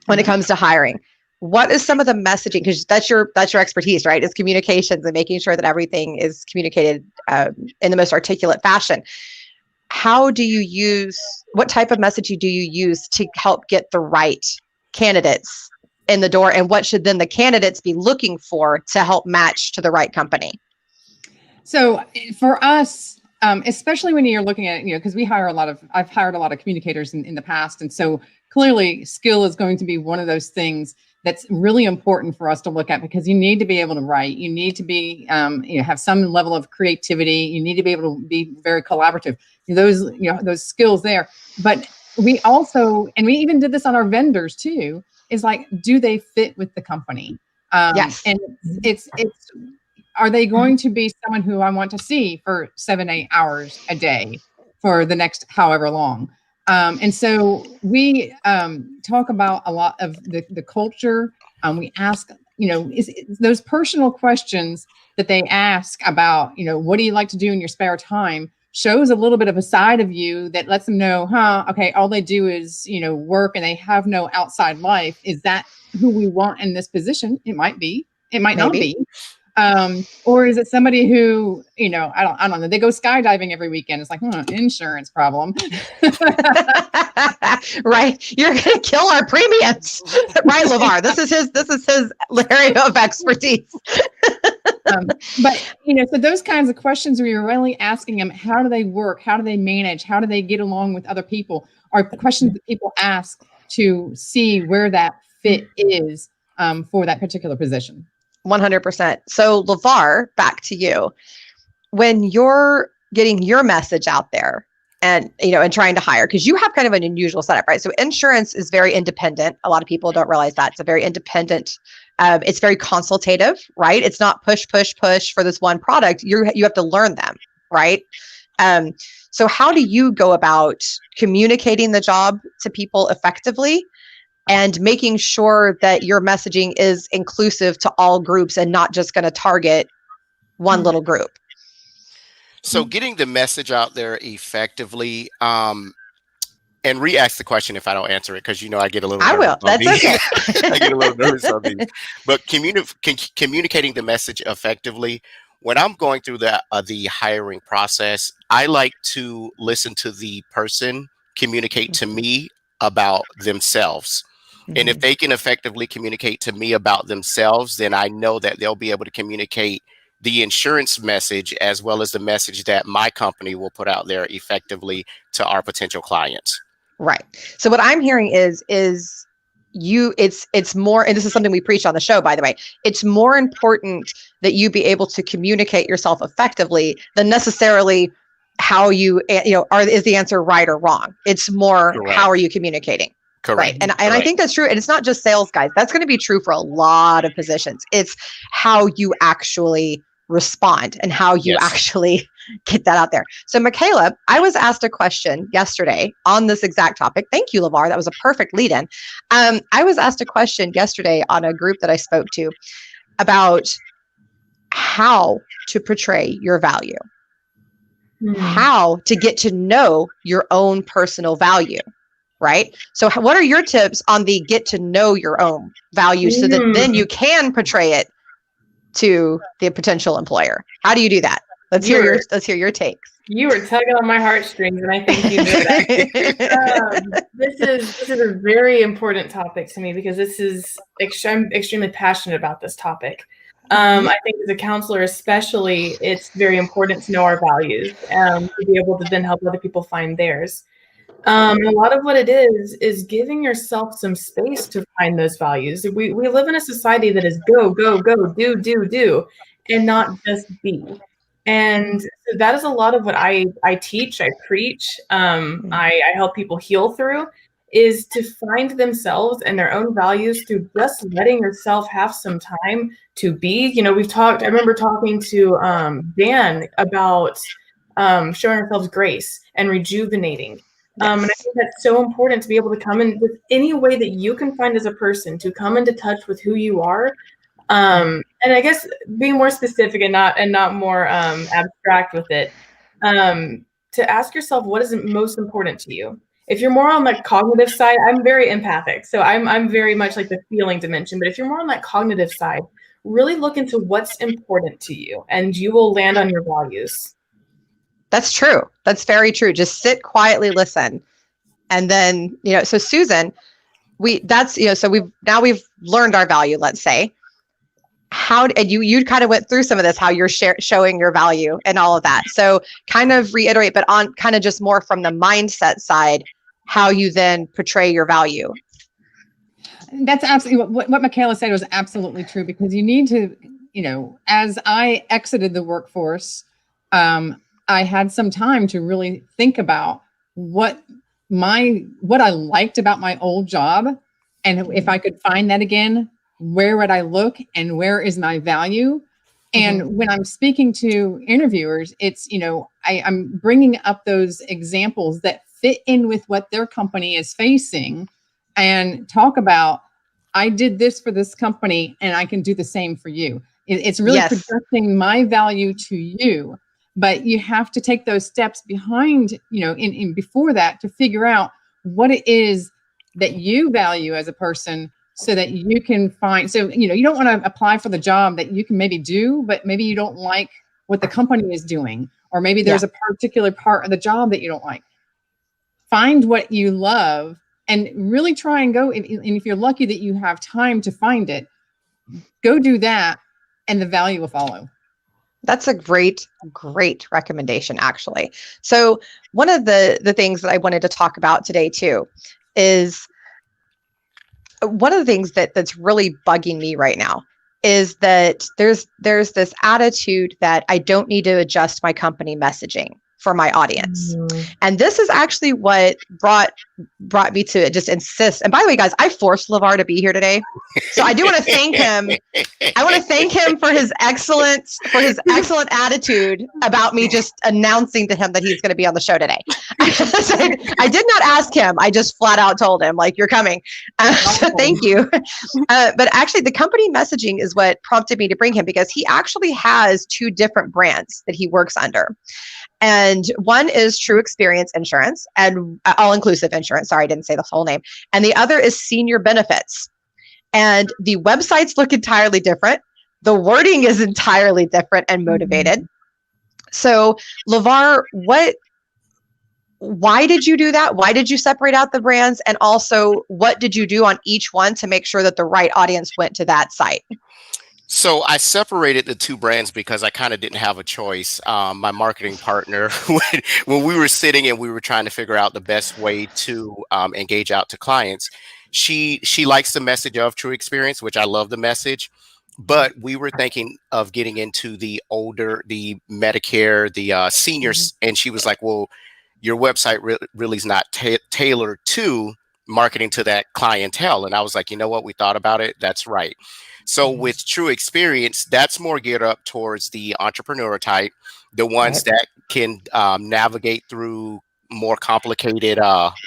when it comes to hiring, what is some of the messaging? Because that's your expertise, right? Is communications and making sure that everything is communicated in the most articulate fashion. What type of messaging do you use to help get the right candidates in the door? And what should then the candidates be looking for to help match to the right company? So for us, especially when you're looking at, because I've hired a lot of communicators in the past. And so clearly skill is going to be one of those things that's really important for us to look at, because you need to be able to write. You need to be, have some level of creativity. You need to be able to be very collaborative. Those skills there. But we also, and we even did this on our vendors too, is like, do they fit with the company? Yes. And it's, are they going to be someone who I want to see for 7-8 hours a day for the next however long? And so we talk about a lot of the culture. We ask, those personal questions that they ask about, what do you like to do in your spare time, shows a little bit of a side of you that lets them know, okay, all they do is, work and they have no outside life. Is that who we want in this position? It might be, it might not be. Or is it somebody who, I don't know, they go skydiving every weekend. It's like, insurance problem. Right. You're going to kill our premiums. Right, LeVar? This is his area of expertise. But, so those kinds of questions where you're really asking them, how do they work? How do they manage? How do they get along with other people? Are questions that people ask to see where that fit is for that particular position. 100%. So LeVar, back to you. When you're getting your message out there and, and trying to hire, because you have kind of an unusual setup, right? So insurance is very independent. A lot of people don't realize that. It's a very independent, it's very consultative, right? It's not push for this one product. You have to learn them, right? So how do you go about communicating the job to people effectively and making sure that your messaging is inclusive to all groups and not just going to target one little group? So getting the message out there effectively, and re-ask the question if I don't answer it, because I get a little nervous. I will. That's okay. I get a little nervous on these. But communicating the message effectively, when I'm going through the hiring process, I like to listen to the person communicate to me about themselves. And if they can effectively communicate to me about themselves, then I know that they'll be able to communicate the insurance message as well as the message that my company will put out there effectively to our potential clients. Right. So what I'm hearing is it's more, and this is something we preach on the show, by the way, it's more important that you be able to communicate yourself effectively than necessarily how you, is the answer right or wrong? It's more, Correct. How are you communicating? Correct. Right. And I think that's true. And it's not just sales guys. That's going to be true for a lot of positions. It's how you actually respond and how you actually get that out there. So Michaela, I was asked a question yesterday on this exact topic. Thank you, LeVar. That was a perfect lead in. I was asked a question yesterday on a group that I spoke to about how to portray your value, how to get to know your own personal value. Right. So what are your tips on the get to know your own value so that then you can portray it to the potential employer? How do you do that? Let's hear your takes. You were tugging on my heartstrings, and I think you know that. This is a very important topic to me because I'm extremely passionate about this topic. I think as a counselor, especially, it's very important to know our values to be able to then help other people find theirs. A lot of what it is giving yourself some space to find those values. We live in a society that is go, go, go, do, and not just be. And so that is a lot of what I teach, I preach, I help people heal through, is to find themselves and their own values through just letting yourself have some time to be. I remember talking to Dan about showing ourselves grace and rejuvenating. And I think that's so important to be able to come in with any way that you can find as a person to come into touch with who you are. And I guess being more specific and not more abstract with it, to ask yourself what is most important to you. If you're more on the cognitive side, I'm very empathic, so I'm very much like the feeling dimension. But if you're more on that cognitive side, really look into what's important to you, and you will land on your values. That's true. That's very true. Just sit quietly, listen. And then, so Susan, so we've learned our value, let's say. And you kind of went through some of this, how you're showing your value and all of that. So kind of reiterate, but on kind of just more from the mindset side, how you then portray your value. That's absolutely what Michaela said was absolutely true, because you need to, as I exited the workforce, I had some time to really think about what I liked about my old job. And if I could find that again, where would I look and where is my value? And when I'm speaking to interviewers, it's, I'm bringing up those examples that fit in with what their company is facing and talk about, I did this for this company and I can do the same for you. It's really Yes. projecting my value to you. But you have to take those steps behind, in before that to figure out what it is that you value as a person so that you can find. So, you don't want to apply for the job that you can maybe do, but maybe you don't like what the company is doing, or maybe there's a particular part of the job that you don't like. Find what you love and really try and go. And if you're lucky that you have time to find it, go do that and the value will follow. That's a great recommendation, actually. So one of the things that I wanted to talk about today too is one of the things that's really bugging me right now is that there's this attitude that I don't need to adjust my company messaging for my audience. And this is actually what brought me to just insist. And by the way, guys, I forced LeVar to be here today. So I do want to thank him. I want to thank him for his excellent attitude about me just announcing to him that he's going to be on the show today. So I did not ask him. I just flat out told him, like, you're coming. So thank you. But actually, the company messaging is what prompted me to bring him, because he actually has 2 different brands that he works under. And one is True Experience Insurance and all-inclusive insurance. Sorry, I didn't say the full name. And the other is Senior Benefits. And the websites look entirely different. The wording is entirely different and motivated. So, LeVar, why did you do that? Why did you separate out the brands? And also, what did you do on each one to make sure that the right audience went to that site? So I separated the 2 brands because I kind of didn't have a choice. My marketing partner, when we were sitting and we were trying to figure out the best way to engage out to clients, she likes the message of True Experience, which I love the message. But we were thinking of getting into the older, the Medicare, the seniors. And she was like, well, your website really is not tailored to marketing to that clientele. And I was like, you know what? We thought about it. That's right. So with True Experience, that's more geared up towards the entrepreneur type, the ones that can navigate through more complicated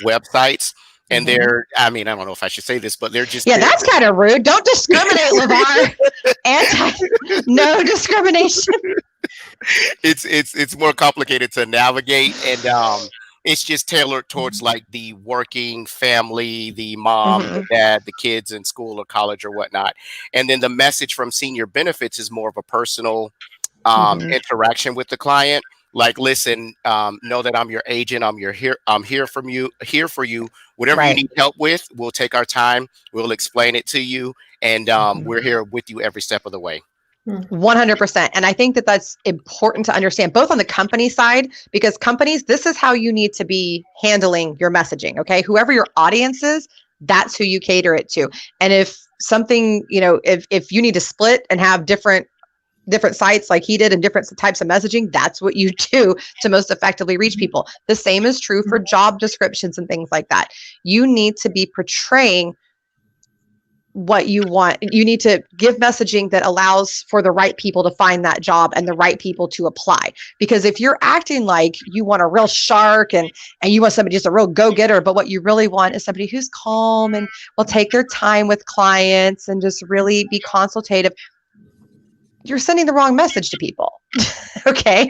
websites. And they're, I mean, I don't know if I should say this, but they're just. Yeah, that's kind of rude. Don't discriminate, LeVar. No discrimination. It's more complicated to navigate, and it's just tailored towards like the working family, the mom, the dad, the kids in school or college or whatnot. And then the message from Senior Benefits is more of a personal interaction with the client. Like, listen, know that I'm your agent. I'm here for you. Whatever you need help with, we'll take our time. We'll explain it to you. And we're here with you every step of the way. 100%. And I think that that's important to understand, both on the company side, because companies, this is how you need to be handling your messaging. Okay. Whoever your audience is, that's who you cater it to. And if something, if you need to split and have different sites like he did and different types of messaging, that's what you do to most effectively reach people. The same is true for job descriptions and things like that. You need to be portraying what you want. You need to give messaging that allows for the right people to find that job and the right people to apply. Because if you're acting like you want a real shark and you want somebody just a real go-getter, but what you really want is somebody who's calm and will take their time with clients and just really be consultative, you're sending the wrong message to people. Okay.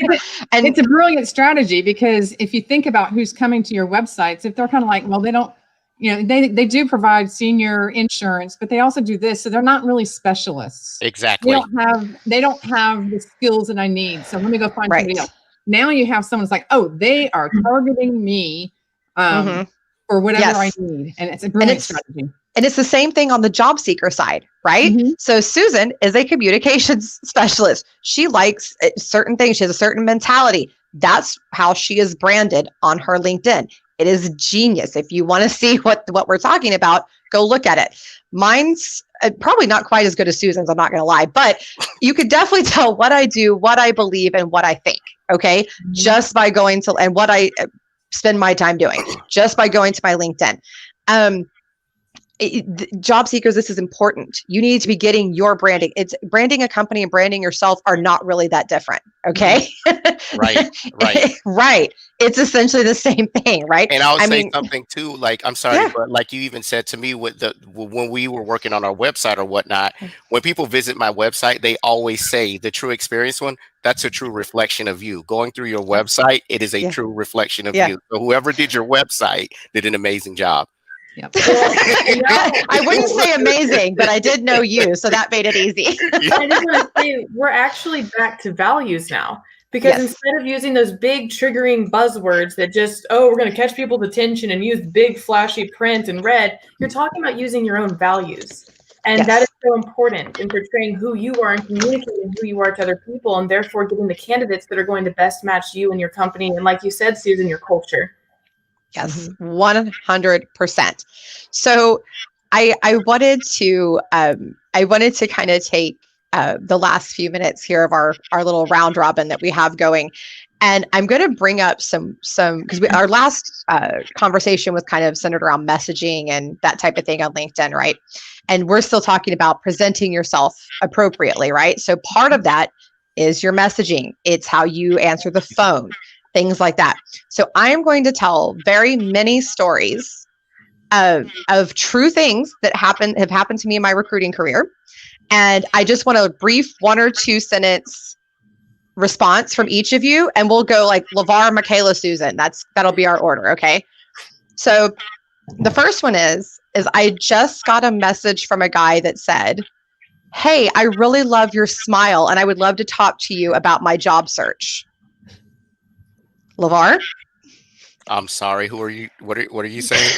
And it's a brilliant strategy, because if you think about who's coming to your websites, if they're kind of like, well, they don't, they do provide senior insurance, but they also do this. So they're not really specialists. Exactly. They don't have the skills that I need. So let me go find somebody else. Now you have someone's like, oh, they are targeting me for whatever I need. And it's a brilliant strategy. And it's the same thing on the job seeker side, right? So Susan is a communications specialist. She likes certain things. She has a certain mentality. That's how she is branded on her LinkedIn. It is genius. If you want to see what we're talking about, go look at it. Mine's probably not quite as good as Susan's, I'm not going to lie, but you could definitely tell what I do, what I believe, and what I think, okay? Just by going to, and what I spend my time doing, just by going to my LinkedIn. job seekers, this is important. You need to be getting your branding. It's branding a company and branding yourself are not really that different. Okay. Right. Right. It's essentially the same thing, right? And I'll say something too, like, I'm sorry, Yeah. but like you even said to me when we were working on our website or whatnot, when people visit my website, they always say the true experience one, that's a true reflection of you. Going through your website, it is a true reflection of you. So whoever did your website did an amazing job. Yep. I wouldn't say amazing, but I did know you, so that made it easy. I just want to say we're actually back to values now, because instead of using those big triggering buzzwords that just, we're going to catch people's attention and use big flashy print and red, you're talking about using your own values. And that is so important in portraying who you are and communicating who you are to other people, and therefore getting the candidates that are going to best match you and your company. And like you said, Susan, your culture. Yes, 100%. So I wanted to kind of take the last few minutes here of our little round robin that we have going, and I'm going to bring up some because our last conversation was kind of centered around messaging and that type of thing on LinkedIn, right? And we're still talking about presenting yourself appropriately, right? So part of that is your messaging. It's how you answer the phone. Things like that. So I am going to tell very many stories of true things that have happened to me in my recruiting career. And I just want a brief 1 or 2 sentence response from each of you. And we'll go like LeVar, Michaela, Susan. That'll be our order. Okay. So the first one is I just got a message from a guy that said, "Hey, I really love your smile and I would love to talk to you about my job search." LeVar? I'm sorry. Who are you? What are you saying?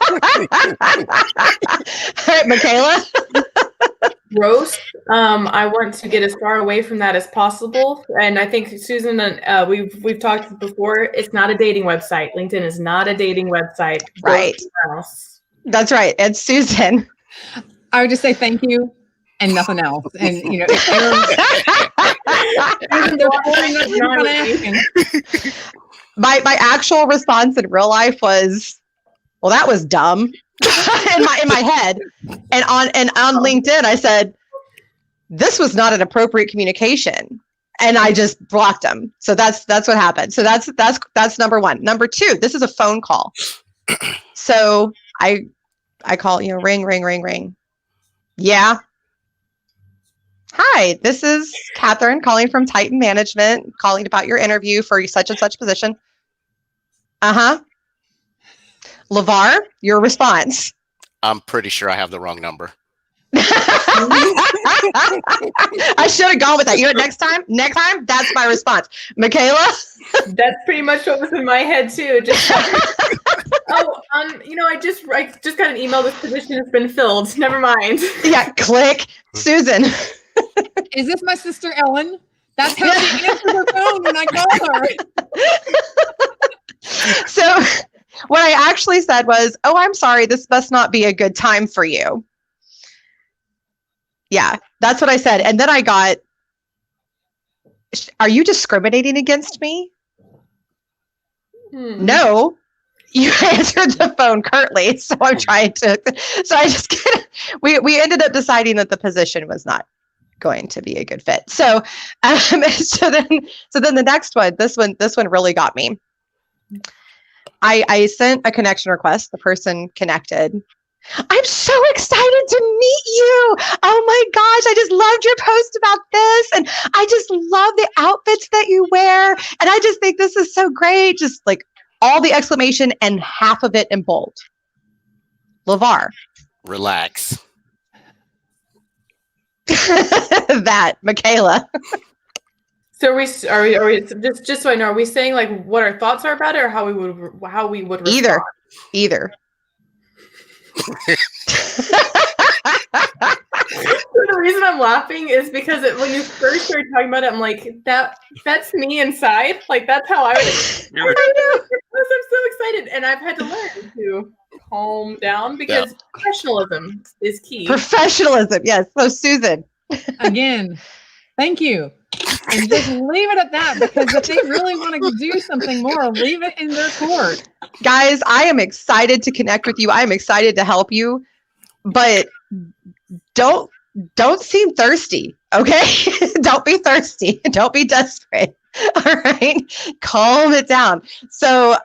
All right, Michaela. Roast. I want to get as far away from that as possible. And I think Susan, we've talked before. It's not a dating website. LinkedIn is not a dating website. Right. That's right. And Susan. I would just say thank you and nothing else. And my actual response in real life was, well, that was dumb in my head. And on LinkedIn, I said, this was not an appropriate communication. And I just blocked them. So that's what happened. So that's number one. Number two, this is a phone call. So I call, ring, ring, ring, ring. Yeah. Hi, this is Catherine calling from Titan Management, calling about your interview for such and such position. Uh-huh. LeVar, your response. I'm pretty sure I have the wrong number. I should have gone with that. Next time, that's my response. Michaela? That's pretty much what was in my head too. Just I just got an email. This position has been filled. Never mind. Yeah, click. Susan. Is this my sister Ellen? That's how she answered her phone when I called her. So what I actually said was, "Oh, I'm sorry, this must not be a good time for you." Yeah, that's what I said. And then I got, "Are you discriminating against me?" No, you answered the phone curtly. So I'm trying to, we ended up deciding that the position was not going to be a good fit. So, so then the next one, this one really got me. I sent a connection request. The person connected. "I'm so excited to meet you. Oh my gosh, I just loved your post about this. And I just love the outfits that you wear. And I just think this is so great." Just like all the exclamation and half of it in bold. LeVar. Relax. That. Michaela. So are we just so I know, are we saying like what our thoughts are about it, or how we would respond? Either. The reason I'm laughing is because when you first started talking about it, I'm like, that's me inside. Like that's how I would. I know. I'm so excited, and I've had to learn to calm down because professionalism is key. Professionalism, yes. So Susan. Again, thank you. and just leave it at that, because if they really want to do something more, leave it in their court. Guys, I am excited to connect with you. I am excited to help you, but don't seem thirsty, okay? Don't be thirsty. Don't be desperate. All right, calm it down. So,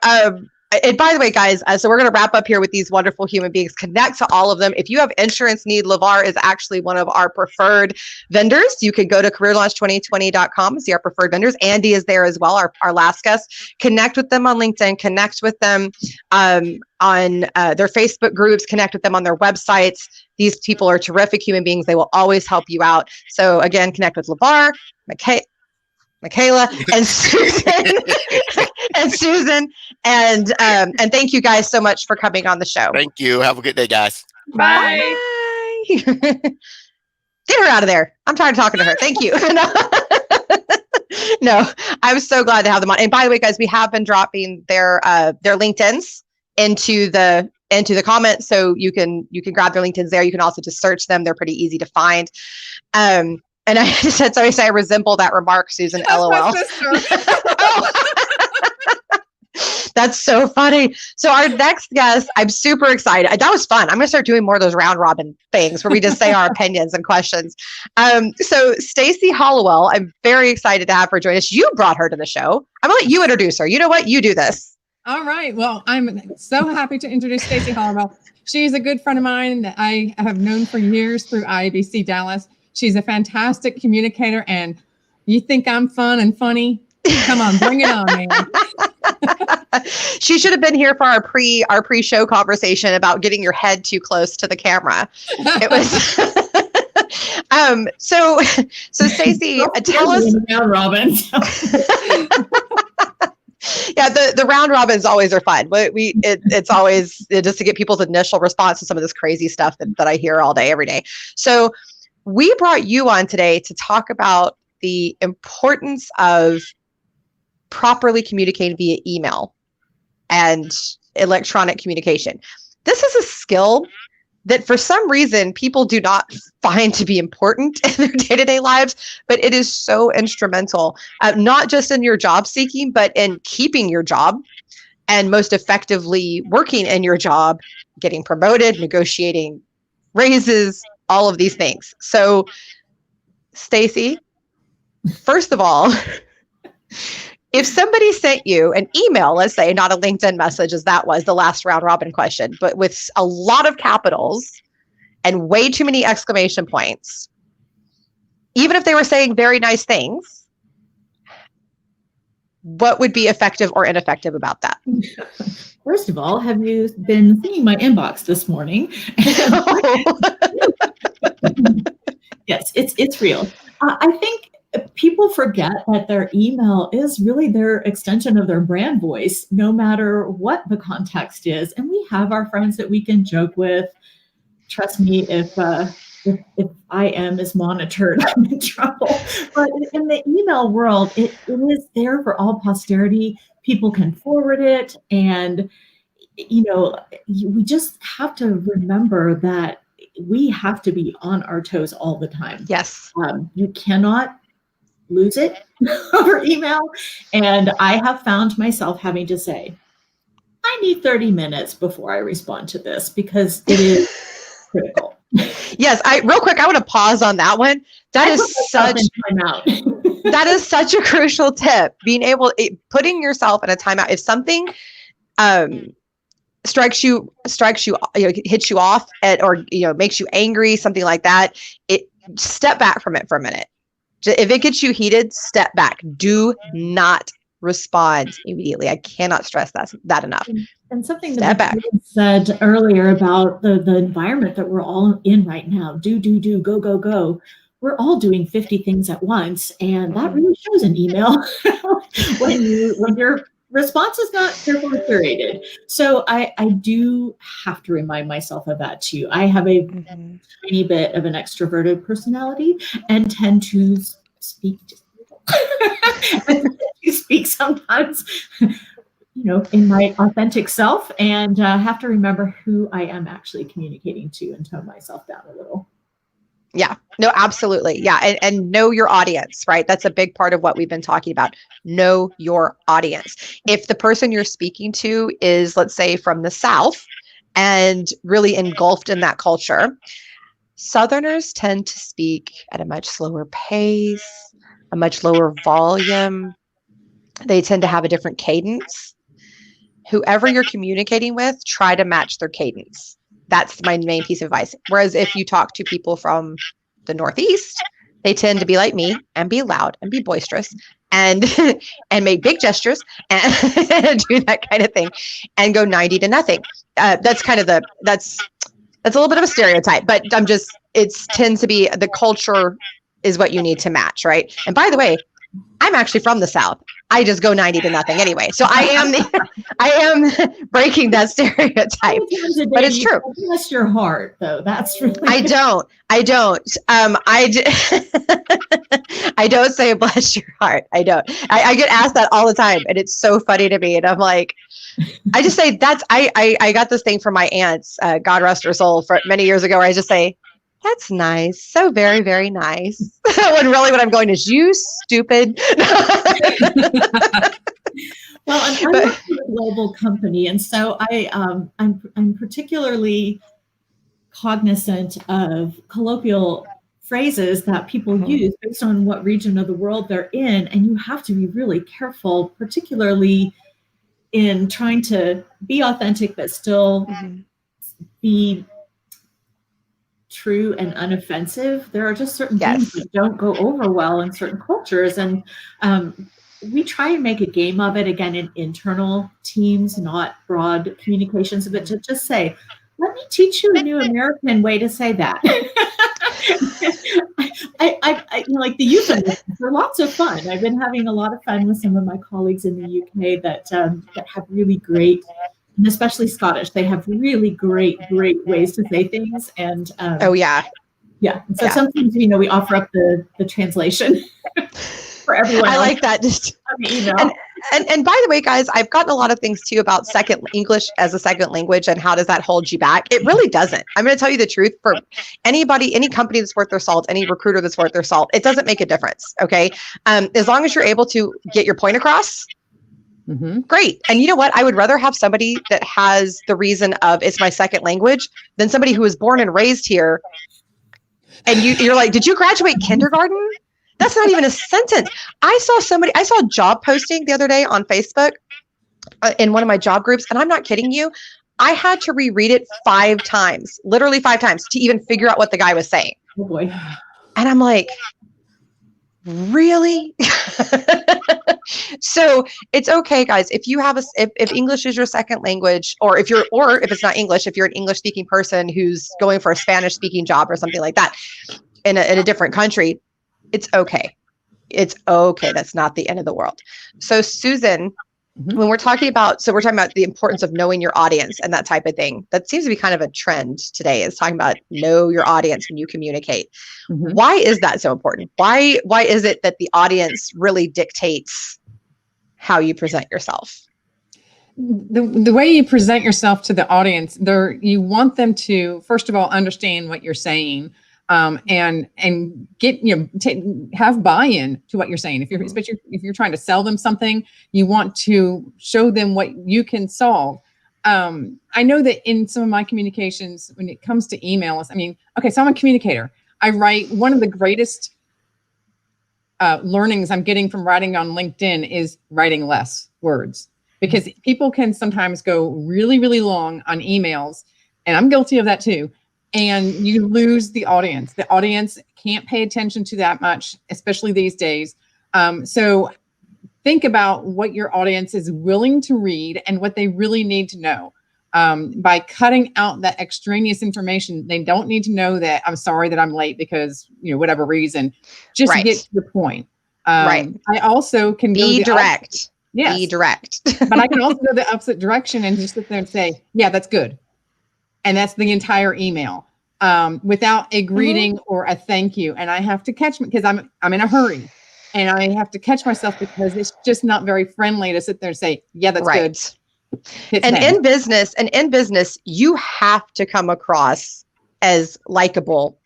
and by the way, guys, so we're going to wrap up here with these wonderful human beings. Connect to all of them. If you have insurance need, LeVar is actually one of our preferred vendors. You can go to careerlaunch2020.com, see our preferred vendors. Andy is there as well, our last guest. Connect with them on LinkedIn. Connect with them on their Facebook groups. Connect with them on their websites. These people are terrific human beings. They will always help you out. So again, connect with LeVar, Michaela, and Susan, and thank you guys so much for coming on the show. Thank you. Have a good day, guys. Bye. Get her out of there. I'm tired of talking to her. Thank you. No, I'm so glad to have them on. And by the way, guys, we have been dropping their LinkedIns into the comments, so you can grab their LinkedIns there. You can also just search them. They're pretty easy to find. And I just had somebody say I resemble that remark, Susan. That's LOL. my sister. That's so funny. So our next guest, I'm super excited. That was fun. I'm going to start doing more of those round robin things where we just say our opinions and questions. So Stacey Hollowell, I'm very excited to have her join us. You brought her to the show. I'm going to let you introduce her. You know what? You do this. All right. Well, I'm so happy to introduce Stacey Hollowell. She's a good friend of mine that I have known for years through IABC Dallas. She's a fantastic communicator, and you think I'm fun and funny? Come on, bring it on, man. She should have been here for our pre-show conversation about getting your head too close to the camera. It was so Stacey, tell us. Round robin. Yeah, the round robins always are fun. It's always just to get people's initial response to some of this crazy stuff that I hear all day, every day. So we brought you on today to talk about the importance of properly communicating via email and electronic communication. This is a skill that for some reason people do not find to be important in their day-to-day lives, but it is so instrumental, not just in your job seeking, but in keeping your job and most effectively working in your job, getting promoted, negotiating raises, all of these things. So, Stacey, first of all, if somebody sent you an email, let's say, not a LinkedIn message, as that was the last round robin question, but with a lot of capitals and way too many exclamation points, even if they were saying very nice things, what would be effective or ineffective about that? First of all, have you been seeing my inbox this morning? Yes, it's real. I think people forget that their email is really their extension of their brand voice, no matter what the context is. And we have our friends that we can joke with. Trust me, if IM is monitored, I'm in trouble. But in the email world, it is there for all posterity. People can forward it. And, we just have to remember that we have to be on our toes all the time. Yes. You cannot lose it over email. And I have found myself having to say, I need 30 minutes before I respond to this because it is critical. Yes, real quick, I want to pause on that one. That is such a crucial tip. Putting yourself in a timeout. If something strikes you, hits you off or makes you angry, something like that, step back from it for a minute. If it gets you heated, step back. Do not respond immediately. I cannot stress that enough. And something that you said earlier about the environment that we're all in right now, do, go, go, go. We're all doing 50 things at once. And that really shows in email when your response is not carefully curated. So I do have to remind myself of that too. I have a tiny bit of an extroverted personality and tend to speak sometimes, in my authentic self, and have to remember who I am actually communicating to and tone myself down a little. Yeah, no, absolutely. Yeah. And know your audience, right? That's a big part of what we've been talking about. Know your audience. If the person you're speaking to is, let's say, from the South and really engulfed in that culture, Southerners tend to speak at a much slower pace, a much lower volume. They tend to have a different cadence. Whoever you're communicating with, try to match their cadence. That's my main piece of advice. Whereas if you talk to people from the Northeast, they tend to be like me and be loud and be boisterous and and make big gestures and do that kind of thing and go 90 to nothing. That's kind of that's a little bit of a stereotype, but it tends to be the culture is what you need to match, right? And by the way, I'm actually from the South. I just go 90 to nothing anyway. So I am breaking that stereotype, but it's true. Bless your heart, though. That's really. I don't. I don't say bless your heart. I don't. I get asked that all the time, and it's so funny to me. And I'm like, I just say I got this thing from my aunts, God rest her soul, for many years ago, where I just say, that's nice. So very, very nice. When really what I'm going is, you stupid. Well, I'm a global company, and so I'm particularly cognizant of colloquial phrases that people use based on what region of the world they're in, and you have to be really careful, particularly in trying to be authentic but still be true and unoffensive. There are just certain things that don't go over well in certain cultures, and we try and make a game of it, again, in internal teams, not broad communications, but to just say, let me teach you a new American way to say that. I like the euphemisms. They're lots of fun. I've been having a lot of fun with some of my colleagues in the UK that have really great, and especially Scottish, they have really great ways to say things. And yeah. So sometimes, we offer up the translation for everyone. I like that. Just and by the way, guys, I've gotten a lot of things too about English as a second language and how does that hold you back? It really doesn't. I'm going to tell you the truth. For anybody, any company that's worth their salt, any recruiter that's worth their salt, it doesn't make a difference. Okay, as long as you're able to get your point across. Great. And you know what? I would rather have somebody that has the reason of it's my second language than somebody who was born and raised here. And you're like, did you graduate kindergarten? That's not even a sentence. I saw a job posting the other day on Facebook in one of my job groups, and I'm not kidding you. I had to reread it 5 times, literally 5 times, to even figure out what the guy was saying. Oh boy. And I'm like, really? So it's okay, guys. If you have if English is your second language, or if it's not English, if you're an English speaking person who's going for a Spanish speaking job or something like that in a different country, it's okay. It's okay. That's not the end of the world. So Susan, when we're talking about the importance of knowing your audience and that type of thing, that seems to be kind of a trend today, is talking about know your audience when you communicate. Why is that so important? Why is it that the audience really dictates how you present yourself? The way you present yourself to the audience, you want them to, first of all, understand what you're saying. And get, have buy-in to what you're saying. Especially if you're trying to sell them something, you want to show them what you can solve. I know that in some of my communications, when it comes to emails, so I'm a communicator. I write, one of the greatest learnings I'm getting from writing on LinkedIn is writing less words, because people can sometimes go really, really long on emails, and I'm guilty of that too. And you lose the audience. The audience can't pay attention to that much, especially these days. So think about what your audience is willing to read and what they really need to know. By cutting out that extraneous information, they don't need to know that I'm sorry that I'm late because, whatever reason. Just get to the point. I also can be direct. Yes. Be direct. But I can also go the opposite direction and just sit there and say, yeah, that's good. And that's the entire email, without a greeting or a thank you. And I have to catch me because I'm in a hurry, and I have to catch myself because it's just not very friendly to sit there and say, yeah, that's good. And in business, you have to come across as likable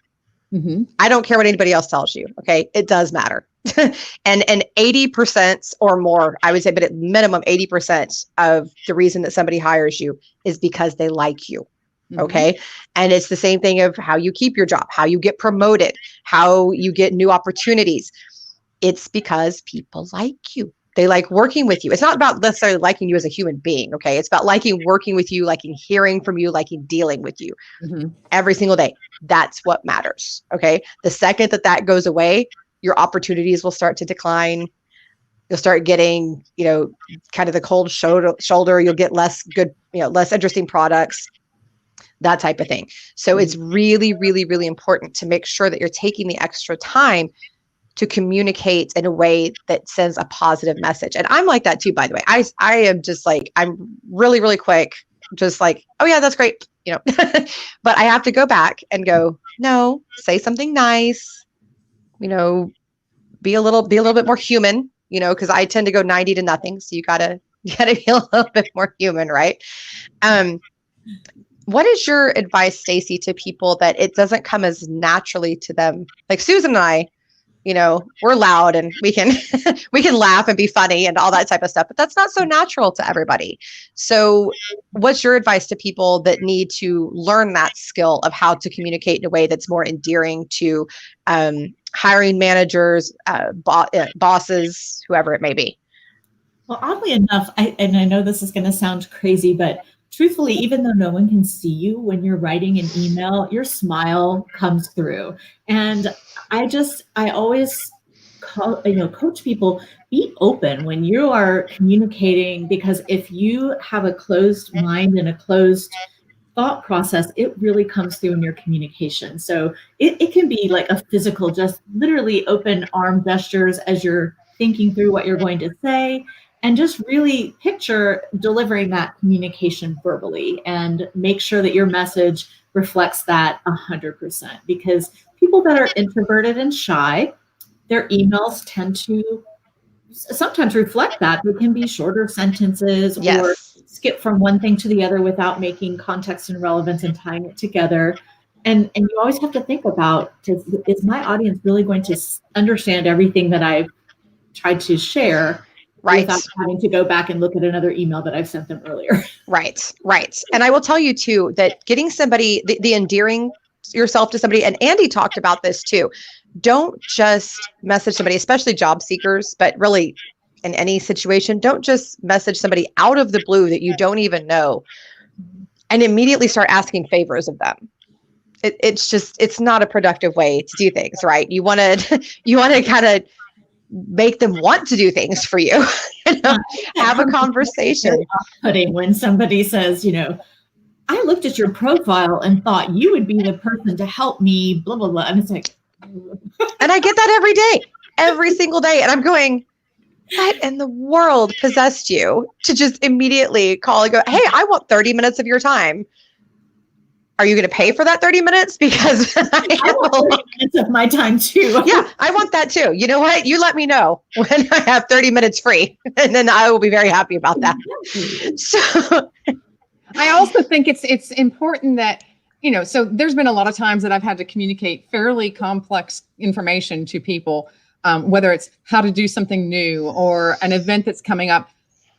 I don't care what anybody else tells you. Okay. It does matter. and 80% or more, I would say, but at minimum 80% of the reason that somebody hires you is because they like you. Okay. And it's the same thing of how you keep your job, how you get promoted, how you get new opportunities. It's because people like you. They like working with you. It's not about necessarily liking you as a human being. Okay. It's about liking working with you, liking hearing from you, liking dealing with you every single day. That's what matters. Okay. The second that goes away, your opportunities will start to decline. You'll start getting, kind of the cold shoulder. You'll get less good, less interesting products, that type of thing. So it's really, really, really important to make sure that you're taking the extra time to communicate in a way that sends a positive message. And I'm like that too, by the way. I am just like, I'm really, really quick, just like, oh yeah, that's great. But I have to go back and go, no, say something nice, be a little bit more human, because I tend to go 90 to nothing. So you gotta be a little bit more human, right? What is your advice, Stacy, to people that it doesn't come as naturally to them? Like Susan and I, we're loud and we can laugh and be funny and all that type of stuff, but that's not so natural to everybody. So what's your advice to people that need to learn that skill of how to communicate in a way that's more endearing to hiring managers, bosses, whoever it may be? Well, oddly enough, I know this is going to sound crazy, but truthfully, even though no one can see you when you're writing an email, your smile comes through. And I always coach people, be open when you are communicating, because if you have a closed mind and a closed thought process, it really comes through in your communication. So it can be like a physical, just literally open arm gestures as you're thinking through what you're going to say. And just really picture delivering that communication verbally and make sure that your message reflects that 100%. Because people that are introverted and shy, their emails tend to sometimes reflect that. They can be shorter sentences or skip from one thing to the other without making context and relevance and tying it together. And you always have to think about, is my audience really going to understand everything that I've tried to share? Right. Without having to go back and look at another email that I've sent them earlier. Right. And I will tell you too, that getting somebody, the endearing yourself to somebody, and Andy talked about this too. Don't just message somebody, especially job seekers, but really in any situation, don't just message somebody out of the blue that you don't even know and immediately start asking favors of them. It's not a productive way to do things, right? You want to kind of make them want to do things for you. Have a conversation. Off-putting when somebody says, I looked at your profile and thought you would be the person to help me, blah, blah, blah. And it's like, and I get that every day, every single day. And I'm going, what in the world possessed you to just immediately call and go, hey, I want 30 minutes of your time. Are you going to pay for that 30 minutes? Because I want 30 minutes of my time too. Yeah, I want that too. You know what? You let me know when I have 30 minutes free, and then I will be very happy about that. So I also think it's important that, so there's been a lot of times that I've had to communicate fairly complex information to people, whether it's how to do something new or an event that's coming up.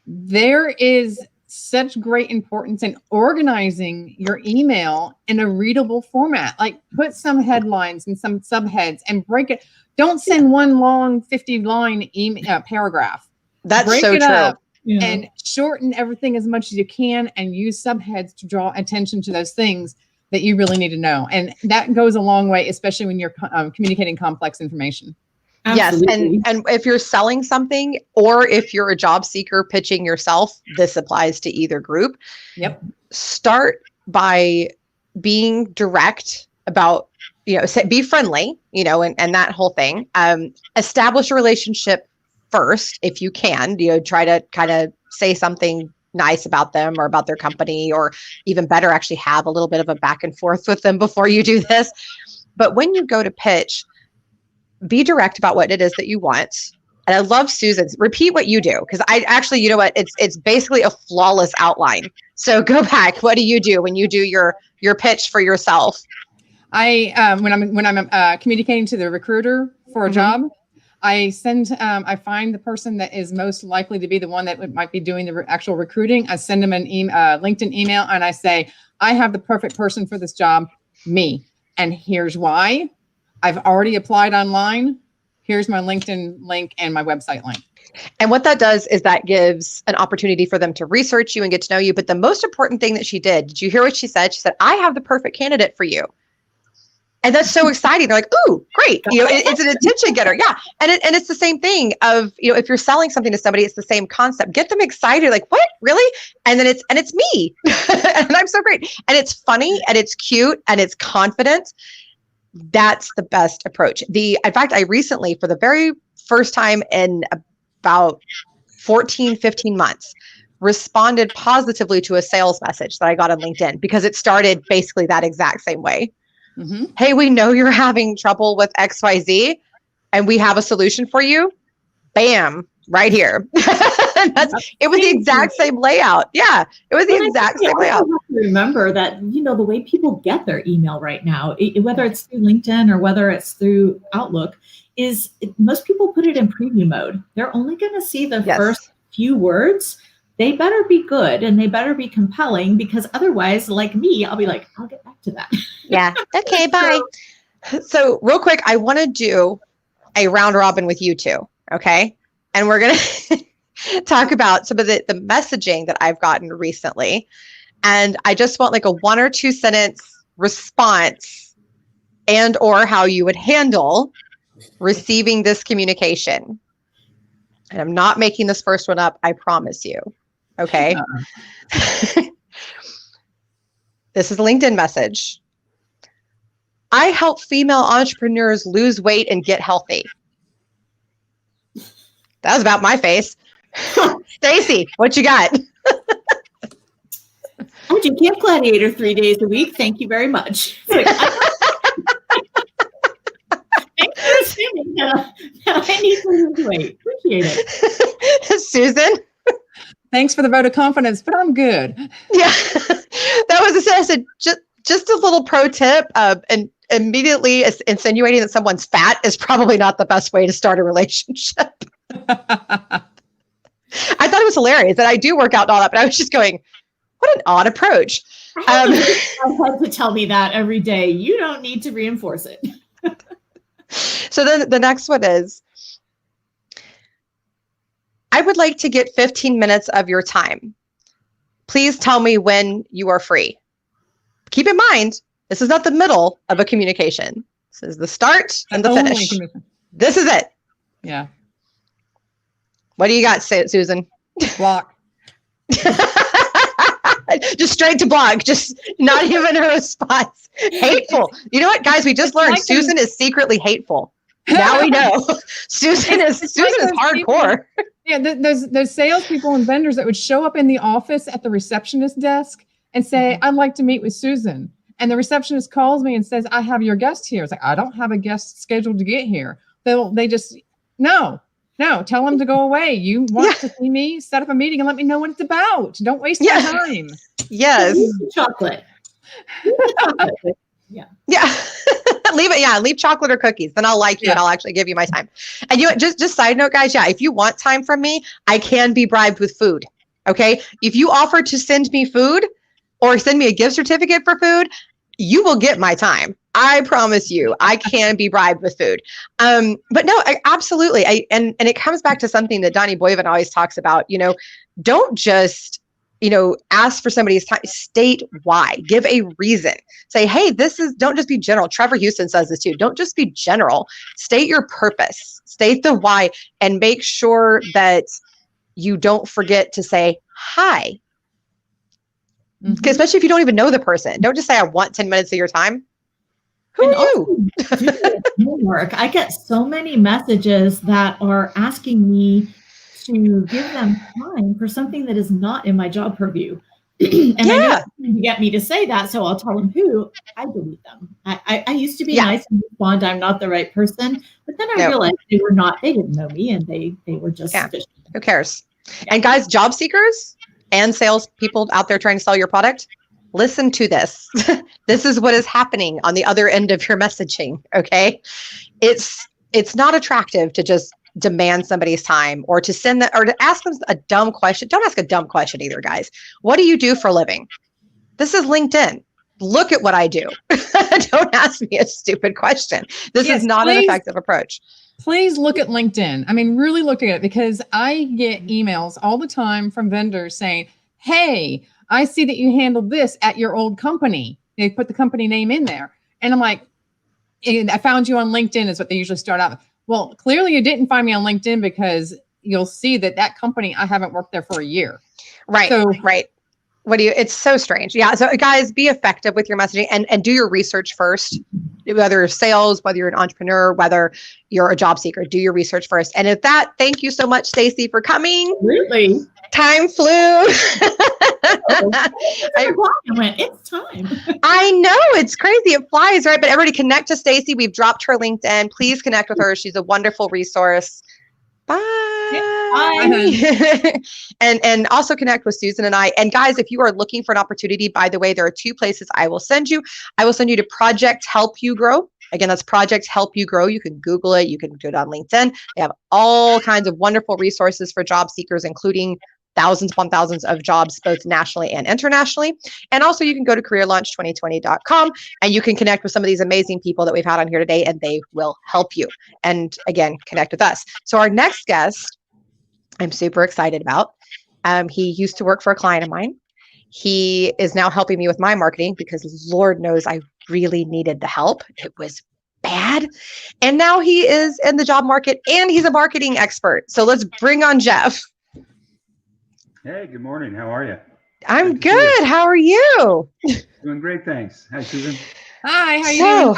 There is such great importance in organizing your email in a readable format. Like put some headlines and some subheads and break it. Don't send one long 50-line paragraph. That's break so it true. Up and shorten everything as much as you can and use subheads to draw attention to those things that you really need to know. And that goes a long way, especially when you're communicating complex information. Absolutely. Yes. And if you're selling something or if you're a job seeker pitching yourself, this applies to either group. Yep. Start by being direct about, be friendly, and that whole thing. Establish a relationship first, if you can, try to kind of say something nice about them or about their company, or even better, actually have a little bit of a back and forth with them before you do this. But when you go to pitch, be direct about what it is that you want. And I love Susan's repeat what you do. Because I actually, it's basically a flawless outline. So go back. What do you do when you do your pitch for yourself? When I'm communicating to the recruiter for a job, I find the person that is most likely to be the one that might be doing the actual recruiting. I send them an LinkedIn email, and I say, I have the perfect person for this job, me. And here's why. I've already applied online. Here's my LinkedIn link and my website link. And what that does is that gives an opportunity for them to research you and get to know you. But the most important thing that she did you hear what she said? She said, I have the perfect candidate for you. And that's so exciting. They're like, ooh, great. It's an attention getter. Yeah. And it's the same thing of, if you're selling something to somebody, it's the same concept. Get them excited. Like, what? Really? And then it's me. And I'm so great. And it's funny and it's cute and it's confident. That's the best approach. In fact, I recently, for the very first time in about 14, 15 months, responded positively to a sales message that I got on LinkedIn because it started basically that exact same way. Hey, we know you're having trouble with XYZ and we have a solution for you. Bam, right here. It was the exact same layout. Yeah, it was the exact same layout. Remember that, the way people get their email right now, whether it's through LinkedIn or whether it's through Outlook, is most people put it in preview mode. They're only going to see the first few words. They better be good and they better be compelling, because otherwise, like me, I'll be like, I'll get back to that. Yeah. Okay, bye. So real quick, I want to do a round robin with you two. Okay. And we're going to talk about some of the messaging that I've gotten recently. And I just want like a 1 or 2 sentence response and or how you would handle receiving this communication. And I'm not making this first one up. I promise you. Okay. This is a LinkedIn message. I help female entrepreneurs lose weight and get healthy. That was about my face. Stacy, what you got? I do Camp Gladiator 3 days a week. Thank you very much. Thanks for assuming that I need to lose weight. Appreciate it. Susan? Thanks for the vote of confidence, but I'm good. Yeah, that was a said. Just a little pro tip, and immediately insinuating that someone's fat is probably not the best way to start a relationship. I thought it was hilarious that I do work out and all that, but I was just going, what an odd approach. I had to tell me that every day. You don't need to reinforce it. So then the next one is, I would like to get 15 minutes of your time. Please tell me when you are free. Keep in mind, this is not the middle of a communication. This is the start and the finish. This is it. Yeah. What do you got, Susan? Block. Just straight to block. Just not even a response. Hateful. You know what, guys? We just learned Susan is secretly hateful. Now we know. Susan is hardcore. Yeah, those salespeople and vendors that would show up in the office at the receptionist desk and say, I'd like to meet with Susan. And the receptionist calls me and says, I have your guest here. It's like, I don't have a guest scheduled to get here. They just, no, tell them to go away. You want to see me? Set up a meeting and let me know what it's about. Don't waste your time. Yes. Chocolate. Yeah. Leave it. Yeah. Leave chocolate or cookies. Then I'll like you and I'll actually give you my time. And just side note, guys. Yeah. If you want time from me, I can be bribed with food. Okay. If you offer to send me food or send me a gift certificate for food, you will get my time. I promise you, I can be bribed with food. But no, absolutely. And it comes back to something that Donnie Boyven always talks about, don't just, ask for somebody's time, state why, give a reason, say, hey, don't just be general. Trevor Houston says this too. Don't just be general, state your purpose, state the why, and make sure that you don't forget to say hi. Mm-hmm. Especially if you don't even know the person. Don't just say, I want 10 minutes of your time. Who are you? Homework. I get so many messages that are asking me to give them time for something that is not in my job purview. And I know you get me to say that, so I'll tell them who. I delete them. I used to be nice and respond, I'm not the right person. But then I realized they didn't know me, and they were just fishing. Who cares? Yeah. And guys, job seekers and sales people out there trying to sell your product, listen to this. This is what is happening on the other end of your messaging. Okay. It's not attractive to just demand somebody's time or to send that or to ask them a dumb question. Don't ask a dumb question either, guys. What do you do for a living? This is LinkedIn. Look at what I do. Don't ask me a stupid question. This is not an effective approach. Please look at LinkedIn. I mean, really look at it, because I get emails all the time from vendors saying, hey, I see that you handled this at your old company. They put the company name in there. And I'm like, I found you on LinkedIn is what they usually start out with. Well, clearly you didn't find me on LinkedIn, because you'll see that company, I haven't worked there for a year. Right. So, right. It's so strange. Yeah. So guys, be effective with your messaging and do your research first, whether you're sales, whether you're an entrepreneur, whether you're a job seeker, do your research first. And at that, thank you so much, Stacey, for coming. Really? Time flew. It's time. I know, it's crazy. It flies, right? But everybody connect to Stacey. We've dropped her LinkedIn. Please connect with her. She's a wonderful resource. Bye. Bye. and also connect with Susan and I. And guys, if you are looking for an opportunity, by the way, there are 2 places I will send you. I will send you to Project Help You Grow. Again, that's Project Help You Grow. You can Google it. You can do it on LinkedIn. They have all kinds of wonderful resources for job seekers, including thousands upon thousands of jobs, both nationally and internationally. And also you can go to careerlaunch2020.com and you can connect with some of these amazing people that we've had on here today, and they will help you. And again, connect with us. So our next guest, I'm super excited about. He used to work for a client of mine. He is now helping me with my marketing, because Lord knows I really needed the help. It was bad. And now he is in the job market and he's a marketing expert. So let's bring on Jeff. Hey, good morning. How are you? I'm good. How are you? Doing great, thanks. Hi, Susan. Hi, how are you doing?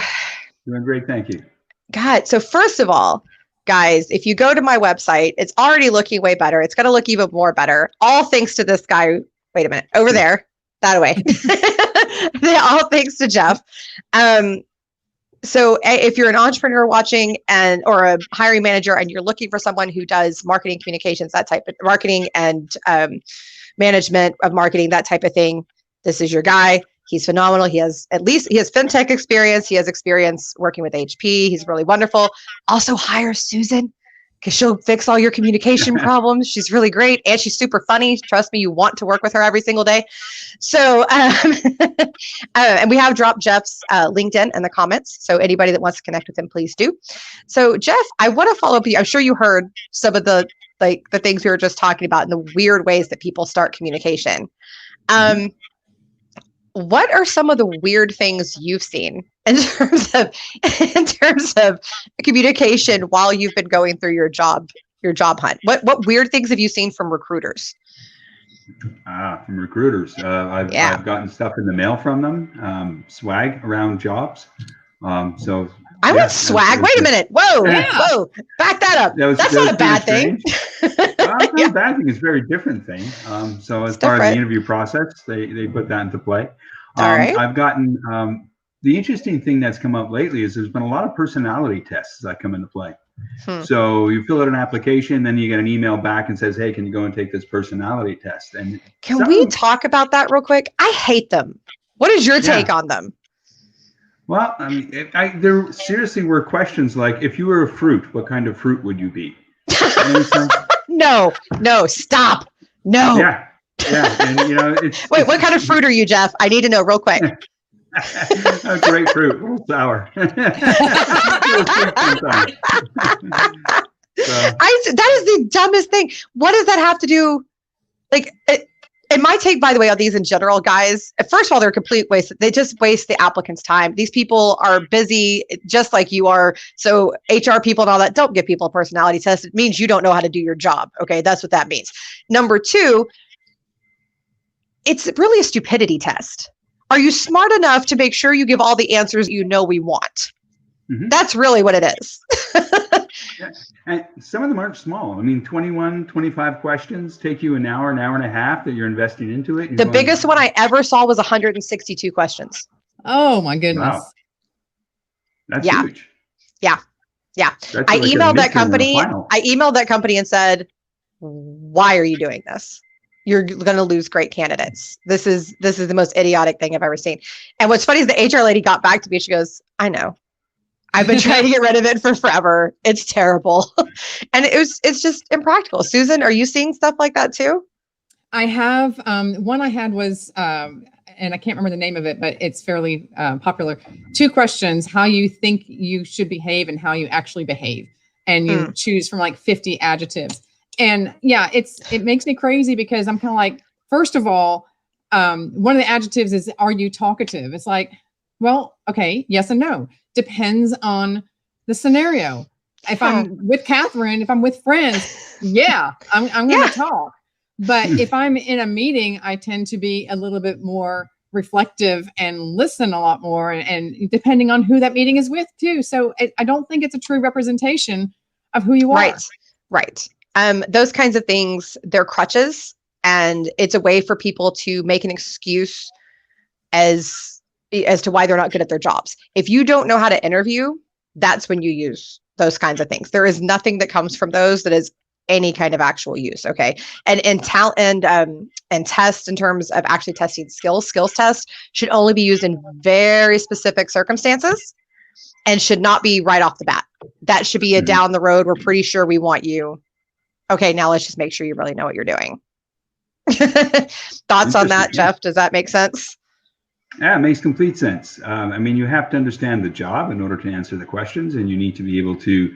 Doing great, thank you. God, so first of all, guys, if you go to my website, it's already looking way better. It's going to look even more better. All thanks to this guy. Wait a minute. Over there. That way. All thanks to Jeff. So if you're an entrepreneur watching or a hiring manager and you're looking for someone who does marketing communications, that type of marketing and management of marketing, that type of thing, this is your guy. He's phenomenal. He has fintech experience. He has experience working with HP. He's really wonderful. Also hire Susan, because she'll fix all your communication problems. She's really great. And she's super funny. Trust me, you want to work with her every single day. So, and we have dropped Jeff's LinkedIn in the comments. So anybody that wants to connect with him, please do. So Jeff, I want to follow up with you. I'm sure you heard some of the things we were just talking about and the weird ways that people start communication. What are some of the weird things you've seen in terms of communication while you've been going through your job hunt? What weird things have you seen from recruiters? From recruiters, I've gotten stuff in the mail from them, swag around jobs. So I want swag. Wait a minute. Whoa, whoa, back that up. That's not a bad thing. It's not a bad thing. It's a very different thing. So as part of the interview process, they put that into play. All right. I've gotten the interesting thing that's come up lately is there's been a lot of personality tests that come into play. So you fill out an application, then you get an email back and says, hey, can you go and take this personality test? And can we talk about that real quick? I hate them. What is your take on them? Well, I mean, there seriously were questions like, if you were a fruit, what kind of fruit would you be? No, stop. No. Yeah. And it's wait, what kind of fruit are you, Jeff? I need to know real quick. A grapefruit, a little sour. That is the dumbest thing. What does that have to do? And my take, by the way, on these in general, guys, first of all, they're a complete waste. They just waste the applicant's time. These people are busy just like you are. So HR people and all that, don't give people a personality test. It means you don't know how to do your job. Okay, that's what that means. Number 2, it's really a stupidity test. Are you smart enough to make sure you give all the answers we want? Mm-hmm. That's really what it is. And some of them aren't small. I mean, 21, 25 questions take you an hour and a half that you're investing into it. The biggest one I ever saw was 162 questions. Oh my goodness. Wow. That's huge. Yeah. I emailed that company and said, why are you doing this? you're going to lose great candidates. This is the most idiotic thing I've ever seen. And what's funny is the HR lady got back to me. She goes, I know. I've been trying to get rid of it for forever. It's terrible. And it's just impractical. Susan, are you seeing stuff like that too? I have, one I had was, and I can't remember the name of it, but it's fairly popular. 2 questions: how you think you should behave and how you actually behave. And you choose from like 50 adjectives. And yeah, it makes me crazy because I'm kind of like, first of all, one of the adjectives is, are you talkative? It's like, well, okay, yes and no. Depends on the scenario. If I'm with Catherine, if I'm with friends, yeah, I'm going to talk. But if I'm in a meeting, I tend to be a little bit more reflective and listen a lot more, and depending on who that meeting is with too. So I don't think it's a true representation of who you are. Right. Those kinds of things, they're crutches, and it's a way for people to make an excuse as to why they're not good at their jobs. If you don't know how to interview, that's when you use those kinds of things. There is nothing that comes from those that is any kind of actual use. Okay. And talent and test in terms of actually testing skills test should only be used in very specific circumstances and should not be right off the bat. That should be a down the road. We're pretty sure we want you. Okay. Now let's just make sure you really know what you're doing. Thoughts on that, Jeff? Does that make sense? Yeah, it makes complete sense. I mean, you have to understand the job in order to answer the questions, and you need to be able to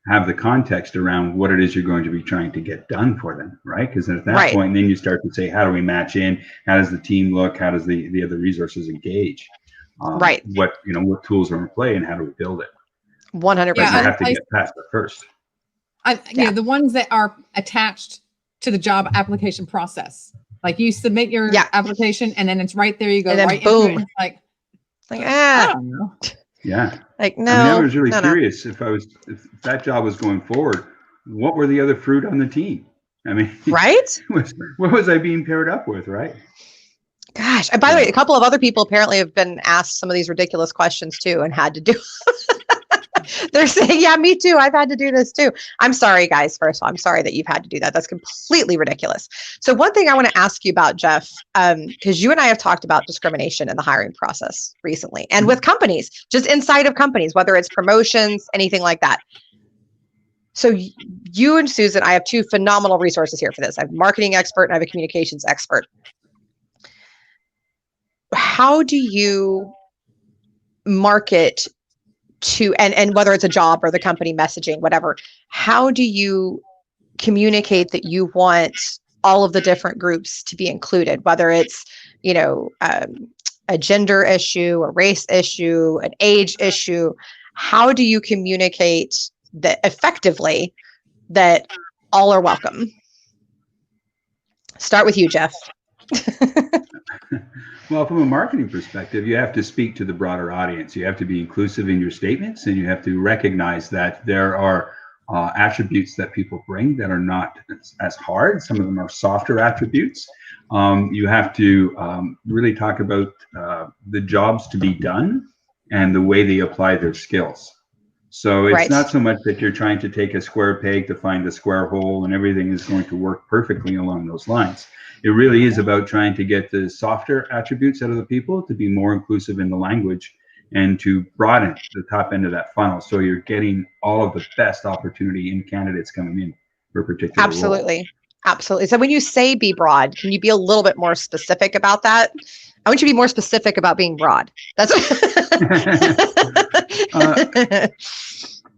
have the context around what it is you're going to be trying to get done for them, right? Because at that point, then you start to say, how do we match in? How does the team look? How does the other resources engage? What tools are in play, and how do we build it? 100%. You have to get past it first. The ones that are attached to the job application process. Like you submit your application, and then it's right there. You go right boom. into it. It's like I don't know. Yeah. Like, no. I was really curious if that job was going forward, what were the other fruit on the team? I mean, right? What was I being paired up with, right? Gosh. And by the way, a couple of other people apparently have been asked some of these ridiculous questions too and had to do. They're saying, yeah, me too. I've had to do this too. I'm sorry, guys. First of all, I'm sorry that you've had to do that. That's completely ridiculous. So one thing I want to ask you about, Jeff, because you and I have talked about discrimination in the hiring process recently and with companies, just inside of companies, whether it's promotions, anything like that. So you and Susan, I have 2 phenomenal resources here for this. I have a marketing expert and I have a communications expert. How do you market to, and whether it's a job or the company messaging, whatever, how do you communicate that you want all of the different groups to be included, whether it's, a gender issue, a race issue, an age issue? How do you communicate that effectively that all are welcome? Start with you, Jeff. Well, from a marketing perspective, you have to speak to the broader audience. You have to be inclusive in your statements, and you have to recognize that there are attributes that people bring that are not as hard. Some of them are softer attributes. You have to really talk about the jobs to be done and the way they apply their skills. So it's not so much that you're trying to take a square peg to find a square hole and everything is going to work perfectly along those lines. It really is about trying to get the softer attributes out of the people, to be more inclusive in the language, and to broaden the top end of that funnel. So you're getting all of the best opportunity in candidates coming in for a particular role. Absolutely. So when you say be broad, can you be a little bit more specific about that? I want you to be more specific about being broad. That's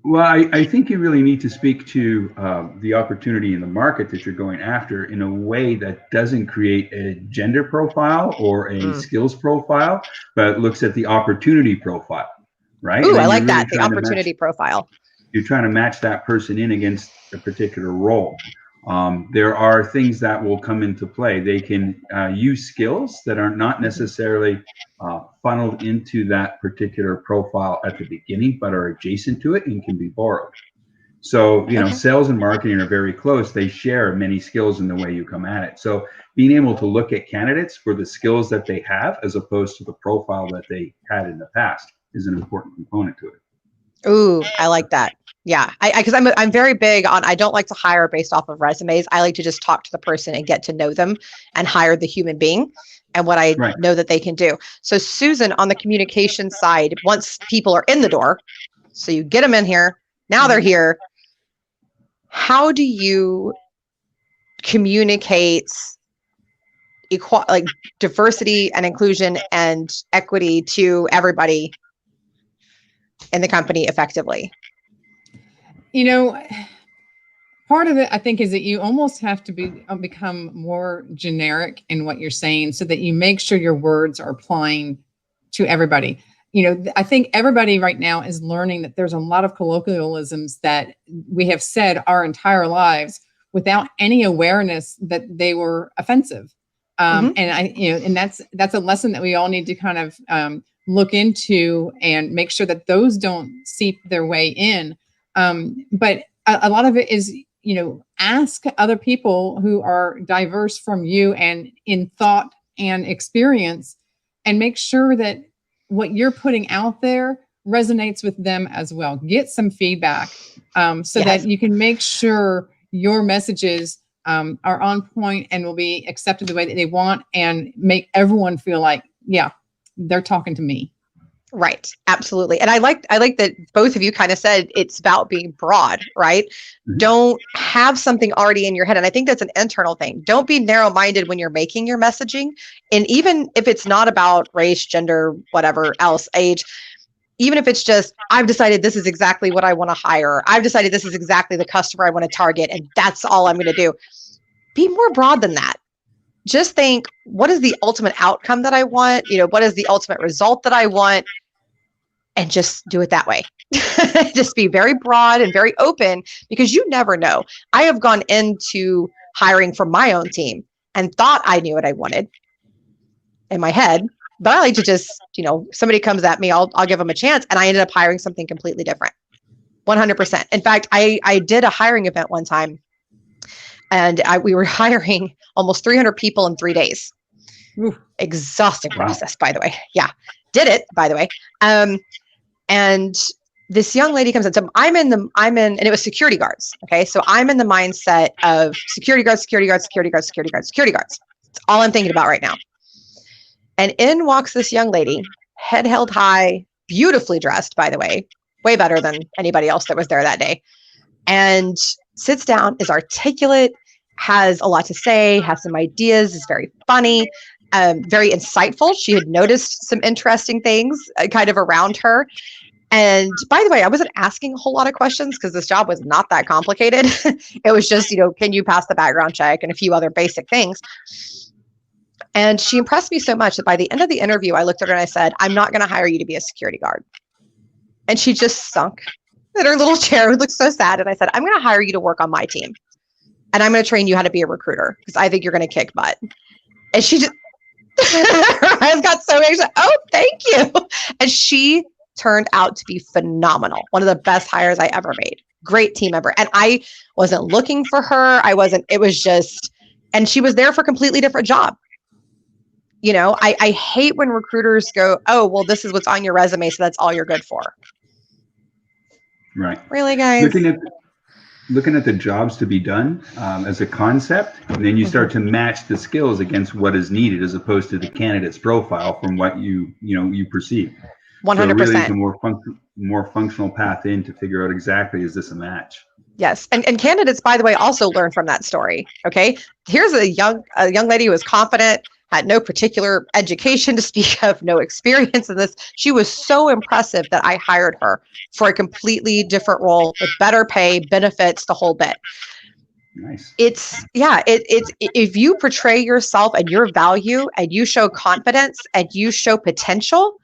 Well, I think you really need to speak to the opportunity in the market that you're going after in a way that doesn't create a gender profile or a skills profile, but looks at the opportunity profile, right? Ooh, I like that, the opportunity profile. You're trying to match that person in against a particular role. There are things that will come into play. They can use skills that are not necessarily funneled into that particular profile at the beginning, but are adjacent to it and can be borrowed. So, sales and marketing are very close. They share many skills in the way you come at it. So being able to look at candidates for the skills that they have, as opposed to the profile that they had in the past, is an important component to it. Ooh, I like that. Yeah, because I'm very big on, I don't like to hire based off of resumes. I like to just talk to the person and get to know them and hire the human being and what I know that they can do. So Susan, on the communication side, once people are in the door, so you get them in here, now they're here. How do you communicate like diversity and inclusion and equity to everybody in the company effectively? Part of it, I think, is that you almost have to become more generic in what you're saying so that you make sure your words are applying to everybody. I think everybody right now is learning that there's a lot of colloquialisms that we have said our entire lives without any awareness that they were offensive. And that's a lesson that we all need to kind of look into and make sure that those don't seep their way in. But a lot of it is, ask other people who are diverse from you and in thought and experience, and make sure that what you're putting out there resonates with them as well. Get some feedback so that you can make sure your messages are on point and will be accepted the way that they want, and make everyone feel like, yeah, they're talking to me. Right. Absolutely. And I like that both of you kind of said it's about being broad, right? Mm-hmm. Don't have something already in your head. And I think that's an internal thing. Don't be narrow-minded when you're making your messaging. And even if it's not about race, gender, whatever else, age, even if it's just, I've decided this is exactly what I want to hire. I've decided this is exactly the customer I want to target, and that's all I'm going to do. Be more broad than that. Just think, what is the ultimate outcome that I want? What is the ultimate result that I want? And just do it that way. Just be very broad and very open, because you never know. I have gone into hiring for my own team and thought I knew what I wanted in my head, but I like to just, somebody comes at me, I'll give them a chance. And I ended up hiring something completely different. 100%. In fact, I did a hiring event one time, and we were hiring almost 300 people in 3 days. Ooh. Exhausting process, by the way. Yeah. Did it, by the way. And this young lady comes in. So I'm in, and it was security guards. Okay. So I'm in the mindset of security guards. That's all I'm thinking about right now. And in walks this young lady, head held high, beautifully dressed, by the way, way better than anybody else that was there that day. And sits down, is articulate, has a lot to say, has some ideas, is very funny, very insightful. She had noticed some interesting things kind of around her. And by the way, I wasn't asking a whole lot of questions because this job was not that complicated. It was just, can you pass the background check and a few other basic things. And she impressed me so much that by the end of the interview, I looked at her and I said, I'm not going to hire you to be a security guard. And she just sunk in her little chair, who looked so sad. And I said, I'm going to hire you to work on my team. And I'm going to train you how to be a recruiter, because I think you're going to kick butt. And she just, her eyes got so big. She said, oh, thank you. And she turned out to be phenomenal. One of the best hires I ever made. Great team member. And I wasn't looking for her. It was just, and she was there for a completely different job. I hate when recruiters go, oh, well, this is what's on your resume, so that's all you're good for. Right. Really, guys? Looking at the jobs to be done as a concept, and then you start to match the skills against what is needed, as opposed to the candidate's profile from what you perceive. 100%. So really, it's a more functional path in to figure out exactly, is this a match? Yes, and candidates, by the way, also learn from that story. Okay, here's a young lady who was confident, had no particular education to speak of, no experience in this. She was so impressive that I hired her for a completely different role with better pay, benefits, the whole bit. Nice. It's if you portray yourself and your value, and you show confidence and you show potential,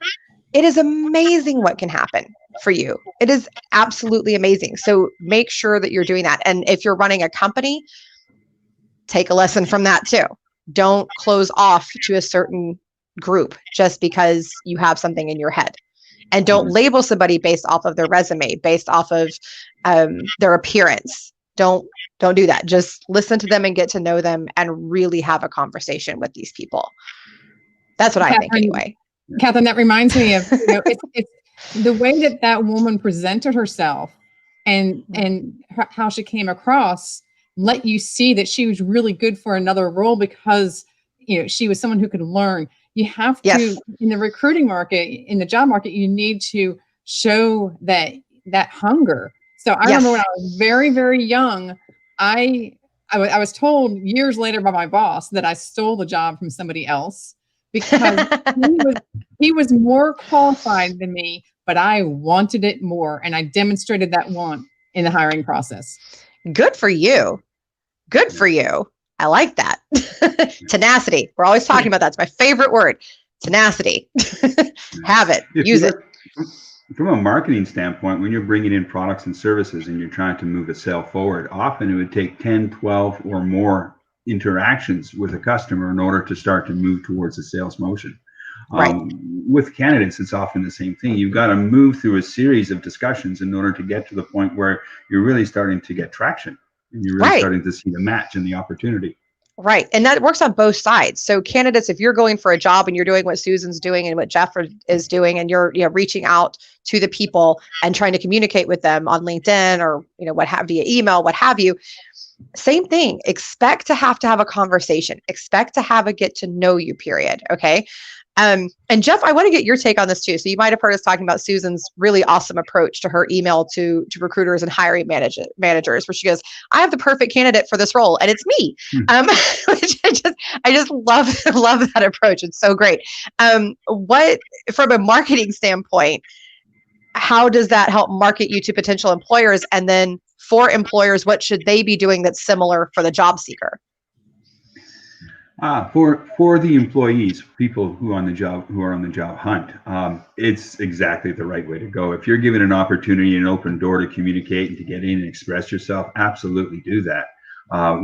it is amazing what can happen for you. It is absolutely amazing. So make sure that you're doing that. And if you're running a company, take a lesson from that too. Don't close off to a certain group just because you have something in your head. And don't label somebody based off of their resume, based off of their appearance. Don't do that. Just listen to them and get to know them and really have a conversation with these people. That's what I think anyway. Catherine, that reminds me of, it's the way that woman presented herself and how she came across let you see that she was really good for another role because she was someone who could learn. You have to, in the recruiting market, in the job market, you need to show that hunger. So I remember when I was very, very young, I was told years later by my boss that I stole the job from somebody else because he was more qualified than me, but I wanted it more, and I demonstrated that want in the hiring process. Good for you. Good for you. I like that. Tenacity. We're always talking about that. It's my favorite word. Tenacity. Have it. Use it. From a marketing standpoint, when you're bringing in products and services and you're trying to move a sale forward, often it would take 10, 12 or more interactions with a customer in order to start to move towards a sales motion. Right. With candidates, it's often the same thing. You've got to move through a series of discussions in order to get to the point where you're really starting to get traction and you're really starting to see the match and the opportunity. Right. And that works on both sides. So candidates, if you're going for a job and you're doing what Susan's doing and what Jeff is doing, and you're reaching out to the people and trying to communicate with them on LinkedIn or what have via email, what have you, same thing. Expect to have a conversation. Expect to have a get to know you period. Okay. And Jeff, I want to get your take on this too. So you might have heard us talking about Susan's really awesome approach to her email to recruiters and hiring managers, where she goes, "I have the perfect candidate for this role, and it's me." Which I just love that approach. It's so great. What, from a marketing standpoint, how does that help market you to potential employers? And then for employers, what should they be doing that's similar for the job seeker? For the employees, people who are on the job hunt, it's exactly the right way to go. If you're given an opportunity, an open door to communicate and to get in and express yourself, absolutely do that.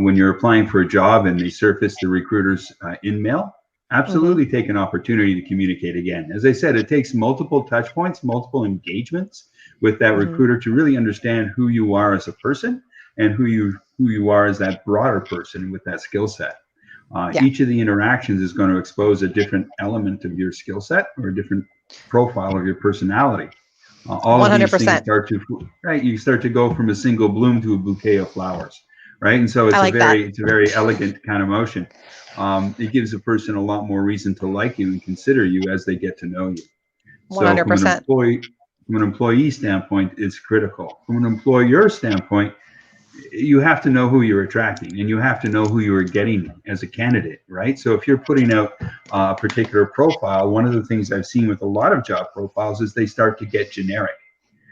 When you're applying for a job and they surface the recruiter's in-mail, absolutely take an opportunity to communicate again. As I said, it takes multiple touch points, multiple engagements with that recruiter to really understand who you are as a person and who you are as that broader person with that skill set. Each of the interactions is going to expose a different element of your skill set or a different profile of your personality. All 100%. Of these things you start to go from a single bloom to a bouquet of flowers, right? And so it's a very elegant kind of motion. It gives a person a lot more reason to like you and consider you as they get to know you. 100%. So from an employee standpoint, it's critical. From an employer standpoint, you have to know who you're attracting and you have to know who you're getting as a candidate, right? So if you're putting out a particular profile, one of the things I've seen with a lot of job profiles is they start to get generic.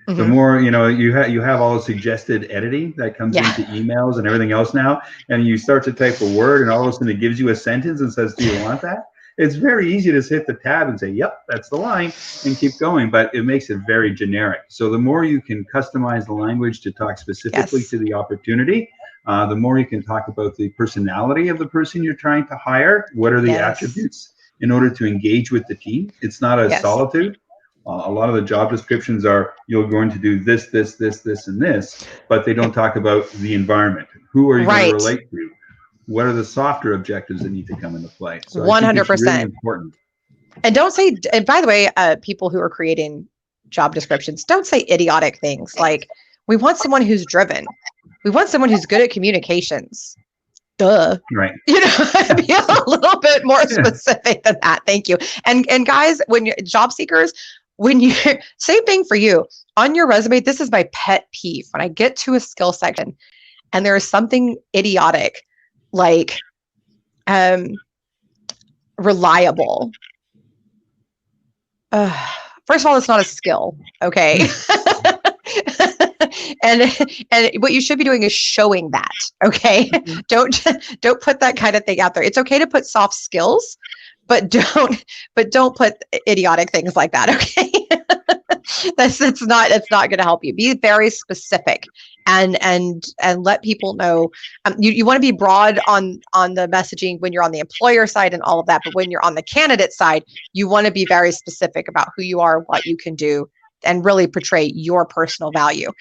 The more, you have all the suggested editing that comes into emails and everything else now, and you start to type a word and all of a sudden it gives you a sentence and says, "Do you want that?" It's very easy to just hit the tab and say, "Yep, that's the line," and keep going, but it makes it very generic. So the more you can customize the language to talk specifically to the opportunity, the more you can talk about the personality of the person you're trying to hire. What are the attributes in order to engage with the team? It's not a solitude. A lot of the job descriptions are, you're going to do this, this, this, this, and this, but they don't talk about the environment. Who are you going to relate to? What are the softer objectives that need to come into play? So 100%. It's really important. And don't say, and by the way, people who are creating job descriptions, don't say idiotic things like, "We want someone who's driven. We want someone who's good at communications." Duh. Right. Be a little bit more specific than that. Thank you. And guys, when you're job seekers, same thing for you on your resume. This is my pet peeve. When I get to a skill section and there is something idiotic, like reliable. First of all, it's not a skill, okay? and what you should be doing is showing that, okay? Don't put that kind of thing out there. It's okay to put soft skills, but don't put idiotic things like that, okay? It's not going to help you. Be very specific and let people know. You want to be broad on the messaging when you're on the employer side and all of that, but when you're on the candidate side, you want to be very specific about who you are, what you can do, and really portray your personal value.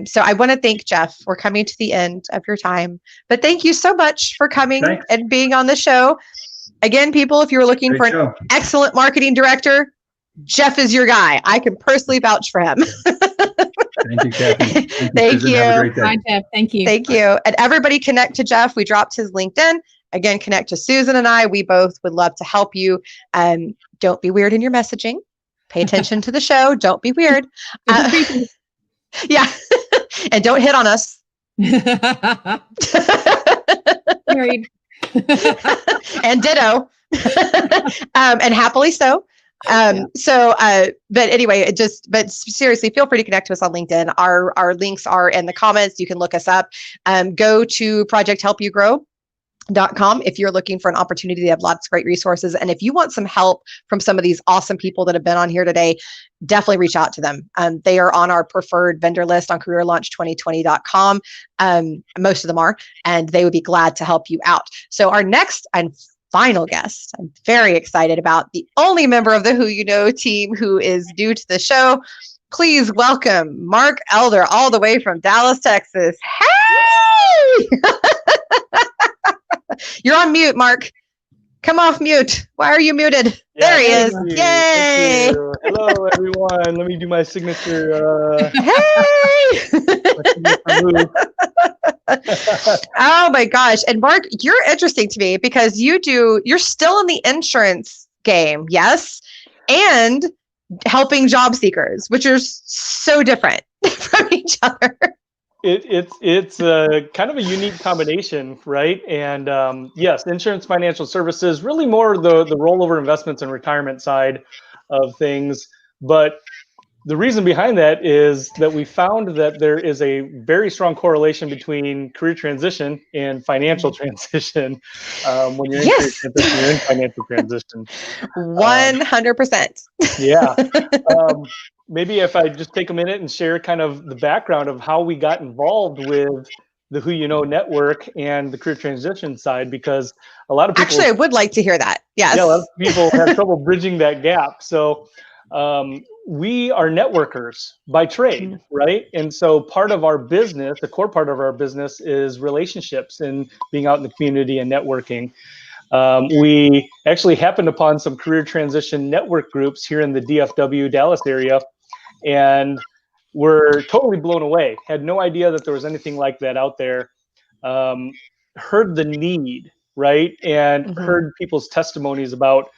So I want to thank Jeff. We're coming to the end of your time, but thank you so much for coming and being on the show. Again, people, if you're looking for an excellent marketing director, Jeff is your guy. I can personally vouch for him. Thank you, Kathy. Thank Susan. you. Have a great day. Bye, Jeff. Thank you. Thank you. And everybody connect to Jeff. We dropped his LinkedIn. Again, connect to Susan and I. We both would love to help you. Don't be weird in your messaging. Pay attention to the show. Don't be weird. Yeah. And don't hit on us. Married. And ditto. And happily so. But anyway, but seriously, feel free to connect to us on LinkedIn. Our links are in the comments. You can look us up. Go to projecthelpyougrow.com if you're looking for an opportunity. They have lots of great resources. And if you want some help from some of these awesome people that have been on here today, definitely reach out to them. They are on our preferred vendor list on careerlaunch2020.com. Most of them are, and they would be glad to help you out. So our next and final guest, I'm very excited about, the only member of the Who You Know team who is new to the show. Please welcome Mark Elder, all the way from Dallas, Texas. Hey! You're on mute, Mark. Come off mute. Why are you muted? Yeah, there he is. you. Yay! Hello, everyone. Let me do my signature. Hey! Oh my gosh. And Mark, you're interesting to me because you're still in the insurance game, yes? And helping job seekers, which are so different from each other. It's kind of a unique combination, right? And yes, insurance financial services, really more the rollover investments and retirement side of things. But the reason behind that is that we found that there is a very strong correlation between career transition and financial transition. When you're in career transition, you're in financial transition. 100%. Yeah. Maybe if I just take a minute and share kind of the background of how we got involved with the Who You Know network and the career transition side, because a lot of people... Actually, I would like to hear that. Yes. Yeah, a lot of people have trouble bridging that gap. So we are networkers by trade, right? And so part of our business, the core part of our business, is relationships and being out in the community and networking. We actually happened upon some career transition network groups here in the DFW Dallas area, and were totally blown away. Had no idea that there was anything like that out there. Heard the need, right? And heard people's testimonies about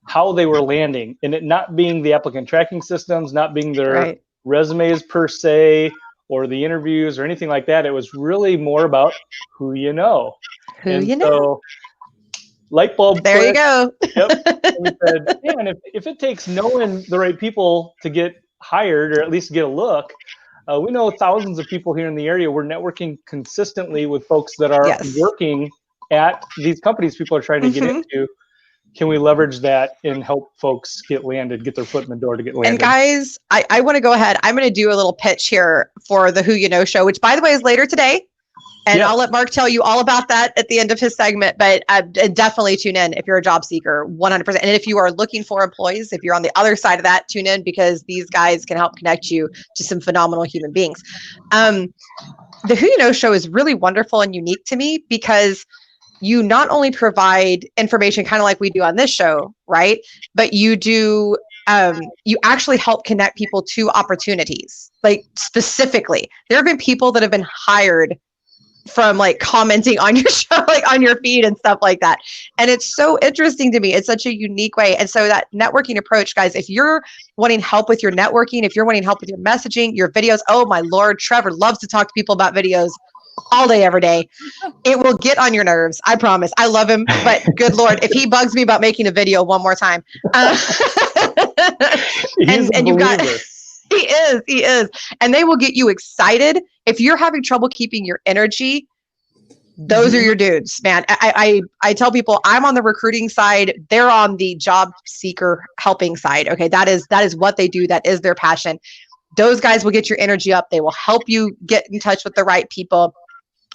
how they were landing, and it not being the applicant tracking systems, not being their resumes per se, or the interviews or anything like that. It was really more about who you know. So light bulb. There you go. Yep. And we said, man, if it takes knowing the right people to get hired, or at least get a look, we know thousands of people here in the area. We're networking consistently with folks that are working at these companies people are trying to get into. Can we leverage that and help folks get their foot in the door to get landed? And guys, I want to go ahead. I'm going to do a little pitch here for the Who You Know show, which by the way is later today. And I'll let Mark tell you all about that at the end of his segment, but definitely tune in if you're a job seeker, 100%. And if you are looking for employees, if you're on the other side of that, tune in, because these guys can help connect you to some phenomenal human beings. The Who You Know show is really wonderful and unique to me because you not only provide information kind of like we do on this show, right? But you do, you actually help connect people to opportunities. Like specifically, there have been people that have been hired from like commenting on your show, like on your feed and stuff like that. And it's so interesting to me. It's such a unique way. And so that networking approach, guys, if you're wanting help with your networking, if you're wanting help with your messaging, your videos, oh my Lord, Trevor loves to talk to people about videos all day, every day. It will get on your nerves. I promise. I love him, but good Lord, if he bugs me about making a video one more time. And you've got, he is. And they will get you excited. If you're having trouble keeping your energy, those are your dudes, man. I tell people I'm on the recruiting side. They're on the job seeker helping side. Okay. That is what they do. That is their passion. Those guys will get your energy up. They will help you get in touch with the right people.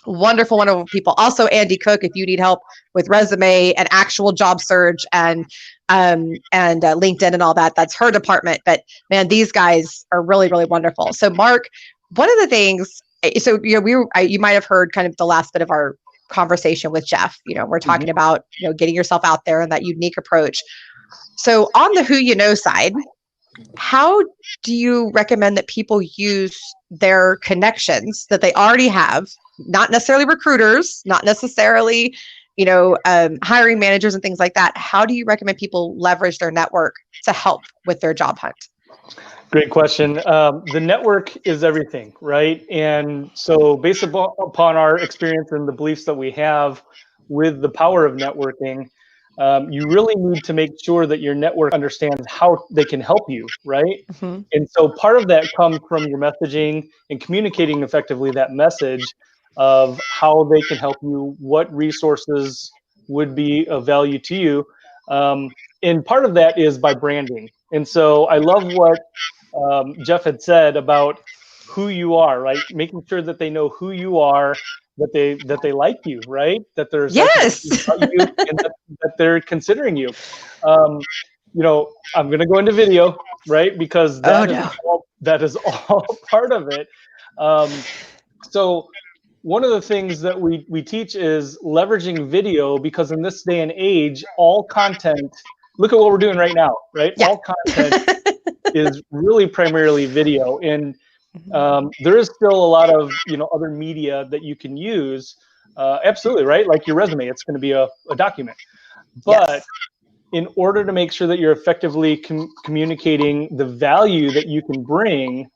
Wonderful, wonderful people. Also, Andy Cook, if you need help with resume and actual job search and LinkedIn and all that, that's her department. But man, these guys are really, really wonderful. So Mark, one of the things, so you might have heard kind of the last bit of our conversation with Jeff. We're talking about getting yourself out there and that unique approach. So on the Who You Know side, how do you recommend that people use their connections that they already have, not necessarily recruiters, not necessarily, hiring managers and things like that? How do you recommend people leverage their network to help with their job hunt? Great question. The network is everything, right? And so based upon our experience and the beliefs that we have with the power of networking, you really need to make sure that your network understands how they can help you, right? Mm-hmm. And so part of that comes from your messaging and communicating effectively that message of how they can help you, what resources would be of value to you. And part of that is by branding. And so I love what Jeff had said about who you are, right? Making sure that they know who you are, that they like you, right? That there's Yes. about you and that they're considering you. I'm going to go into video, right? Because that is all part of it. So one of the things that we teach is leveraging video, because in this day and age, all content, look at what we're doing right now, right? Yeah. All content is really primarily video. And there is still a lot of other media that you can use. Absolutely, right? Like your resume, it's going to be a document. But yes. In order to make sure that you're effectively communicating the value that you can bring,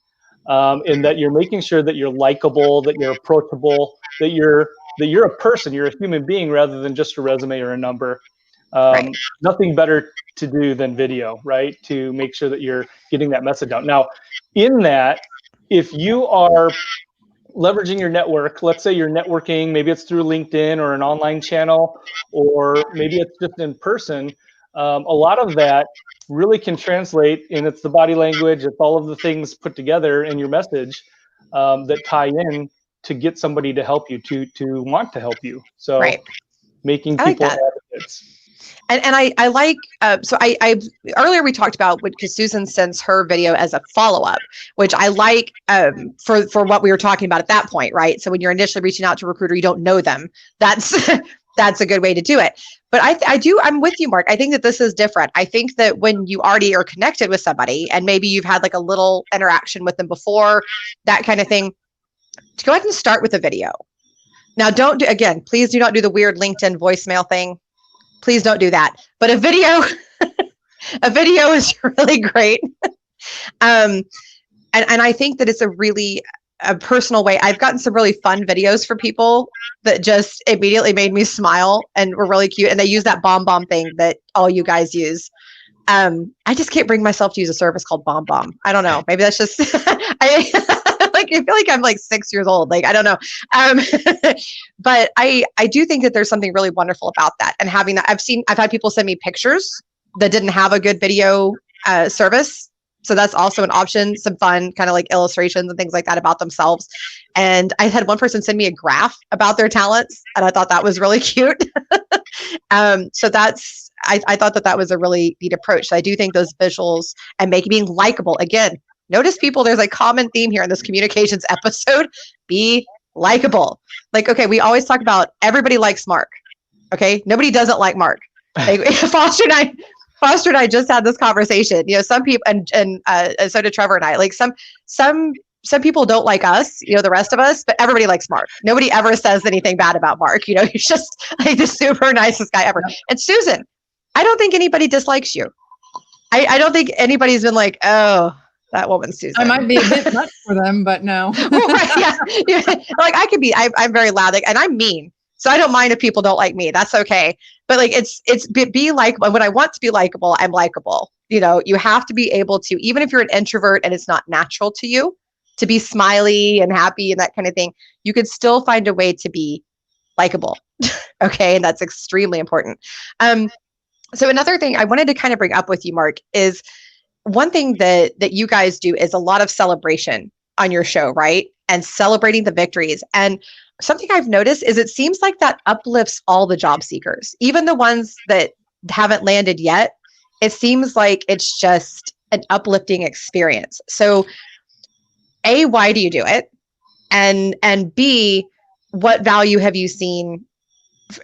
and that you're making sure that you're likable, that you're approachable, that you're a person, you're a human being rather than just a resume or a number. Right. Nothing better to do than video, right? To make sure that you're getting that message out. Now, in that, if you are leveraging your network, let's say you're networking, maybe it's through LinkedIn or an online channel, or maybe it's just in person, a lot of that really can translate, and it's the body language, it's all of the things put together in your message that tie in to get somebody to help you, to want to help you. So right. making I like people that. advocates. And I like, so I earlier we talked about, because Susan sends her video as a follow-up, which I like for what we were talking about at that point, right? So when you're initially reaching out to a recruiter, you don't know them. That's that's a good way to do it. But I'm with you, Mark. I think that this is different. I think that when you already are connected with somebody and maybe you've had like a little interaction with them before, that kind of thing, to go ahead and start with a video. Now, please do not do the weird LinkedIn voicemail thing. Please don't do that. But a video is really great. And I think that it's a personal way. I've gotten some really fun videos for people that just immediately made me smile and were really cute. And they use that BombBomb thing that all you guys use. I just can't bring myself to use a service called BombBomb. I don't know. Maybe that's just, I feel like I'm like 6 years old. Like, I don't know. But I do think that there's something really wonderful about that. And having that, I've had people send me pictures that didn't have a good video service. So that's also an option, some fun kind of like illustrations and things like that about themselves. And I had one person send me a graph about their talents, and I thought that was really cute. So I thought that was a really neat approach. So I do think those visuals and being likable, again, notice people, there's a common theme here in this communications episode, be likable. Like, okay, we always talk about everybody likes Mark. Okay. Nobody doesn't like Mark. Like, Foster and I just had this conversation. Some people, and so did Trevor and I. Like some people don't like us, the rest of us, but everybody likes Mark. Nobody ever says anything bad about Mark. He's just like the super nicest guy ever. And Susan, I don't think anybody dislikes you. I don't think anybody's been like, oh, that woman, Susan. I might be a bit much for them, but no. Right, yeah. Like I could be, I'm very loud, like, and I'm mean. So I don't mind if people don't like me. That's okay. But like, it's be likable. When I want to be likable, I'm likable. You have to be able to, even if you're an introvert and it's not natural to you to be smiley and happy and that kind of thing, you could still find a way to be likable. Okay. And that's extremely important. So another thing I wanted to kind of bring up with you, Mark, is one thing that you guys do is a lot of celebration on your show, right? And celebrating the victories. And something I've noticed is it seems like that uplifts all the job seekers, even the ones that haven't landed yet. It seems like it's just an uplifting experience. So A, why do you do it? And B, what value have you seen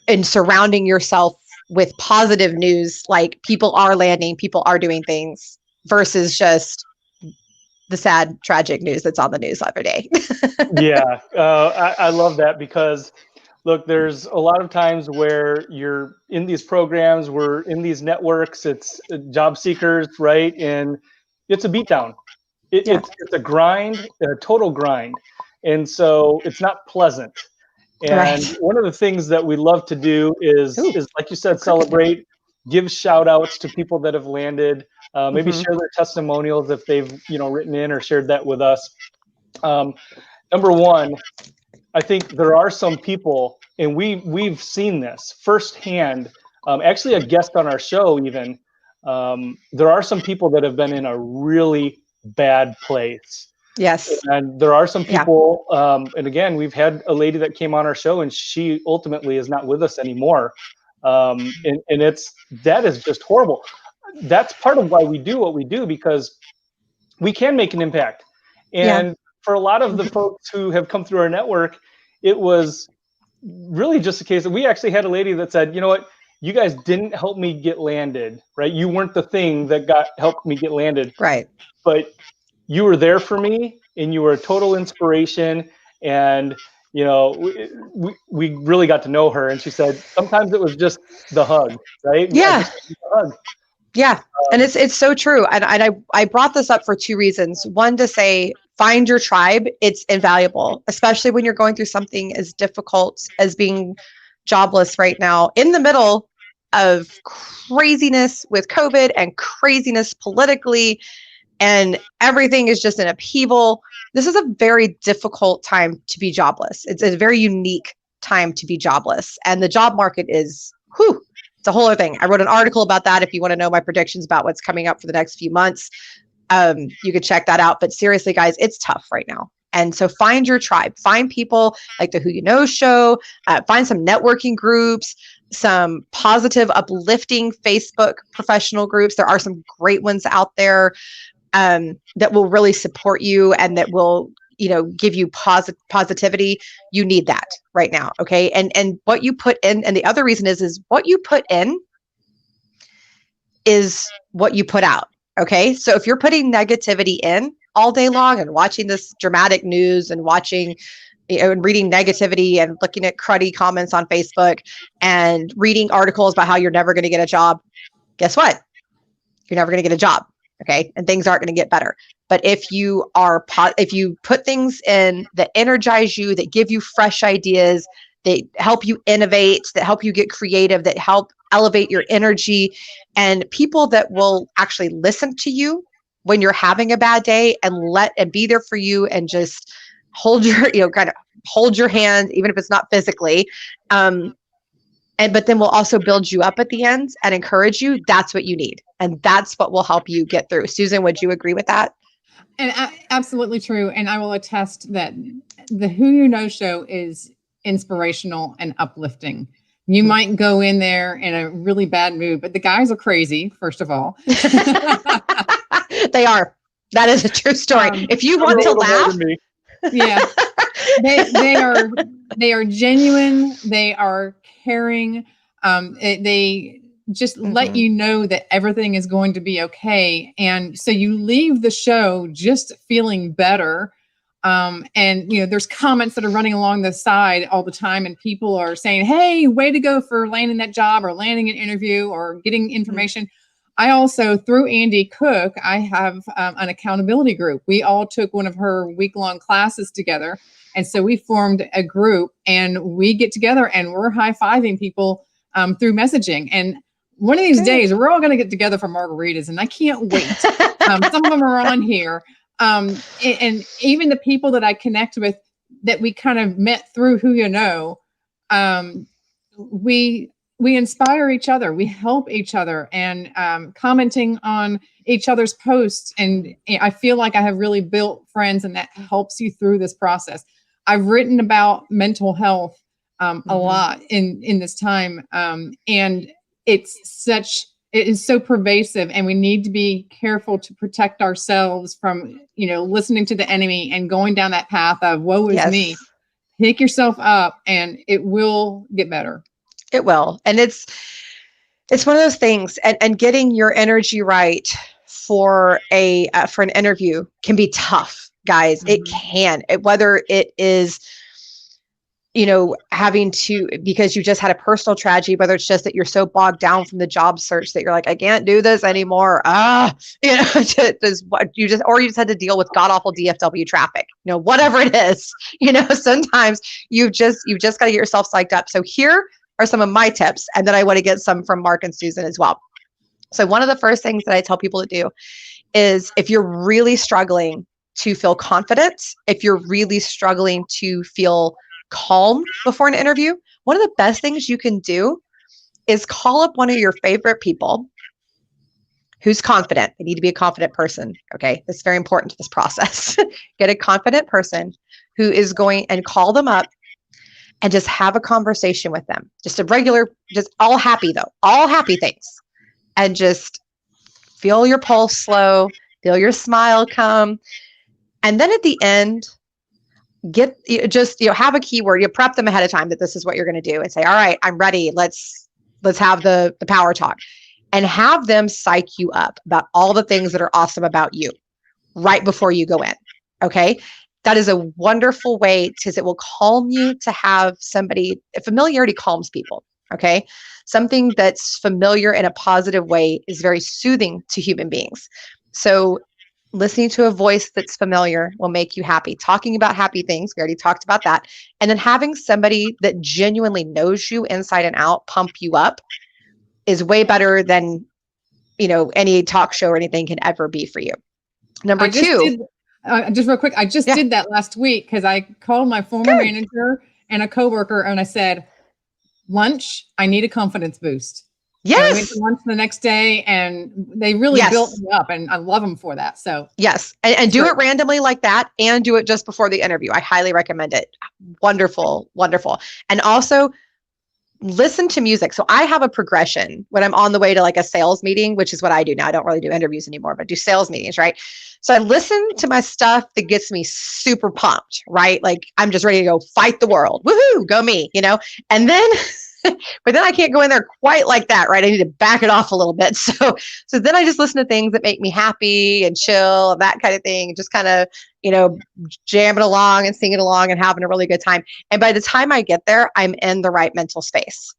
in surrounding yourself with positive news, like people are landing, people are doing things versus just the sad, tragic news that's on the news every day. Yeah, I love that because, look, there's a lot of times where you're in these programs, we're in these networks, it's job seekers, right? And it's a beatdown. It's a grind, a total grind. And so it's not pleasant. And Right. one of the things that we love to do is like you said, celebrate, give shout outs to people that have landed, maybe share their testimonials if they've, written in or shared that with us. Number one, I think there are some people, and we've seen this firsthand. Actually, a guest on our show, even there are some people that have been in a really bad place. Yes. And there are some people, and again, we've had a lady that came on our show, and she ultimately is not with us anymore. And that is just horrible. That's part of why we do what we do, because we can make an impact. And for a lot of the folks who have come through our network, it was really just a case that we actually had a lady that said, you know what, you guys didn't help me get landed, right? You weren't the thing that helped me get landed. Right. But you were there for me, and you were a total inspiration. And, we really got to know her. And she said, sometimes it was just the hug, right? Yeah. The hug. Yeah. And it's so true. And I brought this up for two reasons. One, to say, find your tribe. It's invaluable, especially when you're going through something as difficult as being jobless right now in the middle of craziness with COVID and craziness politically, and everything is just in upheaval. This is a very difficult time to be jobless. It's a very unique time to be jobless. And the job market is, it's a whole other thing. I wrote an article about that. If you want to know my predictions about what's coming up for the next few months, you could check that out. But seriously, guys, it's tough right now. And so find your tribe, find people like the Who You Know show, find some networking groups, some positive, uplifting Facebook professional groups. There are some great ones out there that will really support you and that will, give you positivity. You need that right now. Okay. And what you put in, and the other reason is what you put in is what you put out. Okay. So if you're putting negativity in all day long and watching this dramatic news and watching, and reading negativity and looking at cruddy comments on Facebook and reading articles about how you're never going to get a job, guess what? You're never going to get a job. Okay. And things aren't going to get better. But if you put things in that energize you, that give you fresh ideas, that help you innovate, that help you get creative, that help elevate your energy, and people that will actually listen to you when you're having a bad day and be there for you and just hold your, kind of hold your hand, even if it's not physically. But then we'll also build you up at the end and encourage you. That's what you need. And that's what will help you get through. Susan, would you agree with that? And absolutely true. And I will attest that the Who You Know show is inspirational and uplifting. You might go in there in a really bad mood, but the guys are crazy, first of all. They are. That is a true story. If you want to laugh. Yeah. They are genuine. They are caring. They just let you know that everything is going to be okay. And so you leave the show just feeling better. And there's comments that are running along the side all the time, and people are saying, hey, way to go for landing that job or landing an interview or getting information. I also, through Andy Cook, I have an accountability group. We all took one of her week-long classes together. And so we formed a group, and we get together and we're high-fiving people through messaging. And one of these days, we're all going to get together for margaritas, and I can't wait. Some of them are on here. And even the people that I connect with that we kind of met through Who You Know, we inspire each other. We help each other, and commenting on each other's posts. And I feel like I have really built friends, and that helps you through this process. I've written about mental health a lot in this time. And it is so pervasive, and we need to be careful to protect ourselves from, listening to the enemy and going down that path of woe is me. Pick yourself up and it will get better. It will. And it's one of those things, and getting your energy right for an interview can be tough, guys. It can, whether it is, having to, because you just had a personal tragedy, whether it's just that you're so bogged down from the job search that you're like, I can't do this anymore. You just had to deal with god awful DFW traffic, whatever it is, sometimes you've just got to get yourself psyched up. So here are some of my tips. And then I want to get some from Mark and Susan as well. So one of the first things that I tell people to do is, if you're really struggling to feel confident, if you're really struggling to feel calm before an interview, one of the best things you can do is call up one of your favorite people who's confident. They need to be a confident person. Okay. That's very important to this process. Get a confident person who is going, and call them up and just have a conversation with them. Just a regular, just all happy things. And just feel your pulse slow, feel your smile come. And then at the end, have a keyword. You prep them ahead of time that this is what you're going to do, and say, all right, I'm ready. Let's have the power talk, and have them psych you up about all the things that are awesome about you right before you go in. Okay. That is a wonderful way, because it will calm you to have somebody. Familiarity calms people. Okay. Something that's familiar in a positive way is very soothing to human beings. So listening to a voice that's familiar will make you happy. Talking about happy things, we already talked about that. And then having somebody that genuinely knows you inside and out pump you up is way better than, any talk show or anything can ever be for you. Number two. Just real quick, I just did that last week, because I called my former manager and a coworker, and I said, lunch, I need a confidence boost. Yes. So I went to lunch the next day, and they really built me up, and I love them for that. So yes. And do it randomly like that, and do it just before the interview. I highly recommend it. Wonderful, wonderful. And also listen to music. So I have a progression when I'm on the way to like a sales meeting, which is what I do now. I don't really do interviews anymore, but do sales meetings, right? So I listen to my stuff that gets me super pumped, right? Like I'm just ready to go fight the world. Woohoo, go me, and then but then I can't go in there quite like that, right? I need to back it off a little bit. So then I just listen to things that make me happy and chill, that kind of thing, just kind of, jamming along and singing along and having a really good time. And by the time I get there, I'm in the right mental space.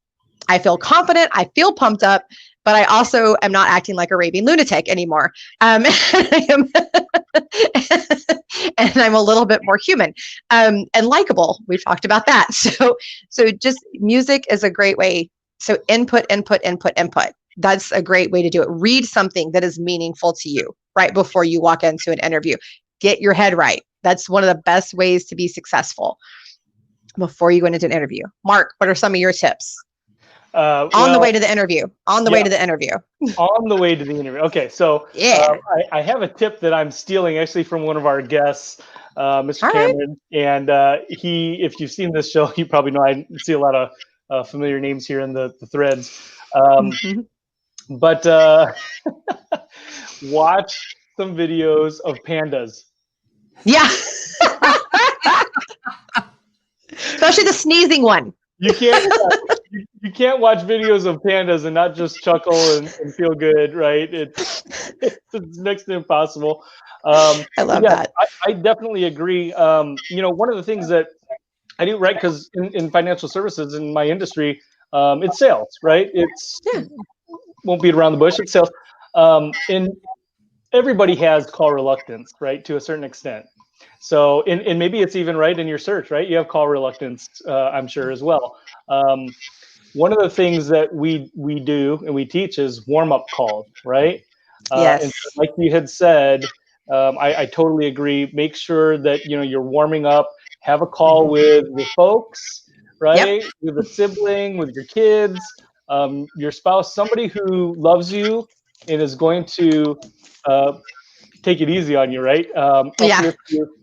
I feel confident. I feel pumped up, but I also am not acting like a raving lunatic anymore. And I'm a little bit more human and likable. We've talked about that. So just music is a great way. So input. That's a great way to do it. Read something that is meaningful to you right before you walk into an interview. Get your head right. That's one of the best ways to be successful before you go into an interview. Mark, what are some of your tips? On the way to the interview. On the way to the interview. Okay, so I have a tip that I'm stealing actually from one of our guests, Mr. Cameron. And if you've seen this show, you probably know I see a lot of familiar names here in the threads. But watch some videos of pandas. Yeah. Especially the sneezing one. You can't watch videos of pandas and not just chuckle and feel good, right? It's next to impossible. I love that. I definitely agree. One of the things that I do, right, because in financial services in my industry, it's sales, right? Won't beat around the bush. It's sales, and everybody has call reluctance, right, to a certain extent. So, and maybe it's even right in your search, right? You have call reluctance, I'm sure, as well. One of the things that we do and we teach is warm-up calls, right? Yes. And so like you had said, I totally agree. Make sure that you're warming up. Have a call with your folks, right? Yep. With a sibling, with your kids, your spouse, somebody who loves you and is going to take it easy on you, right? Uplift you,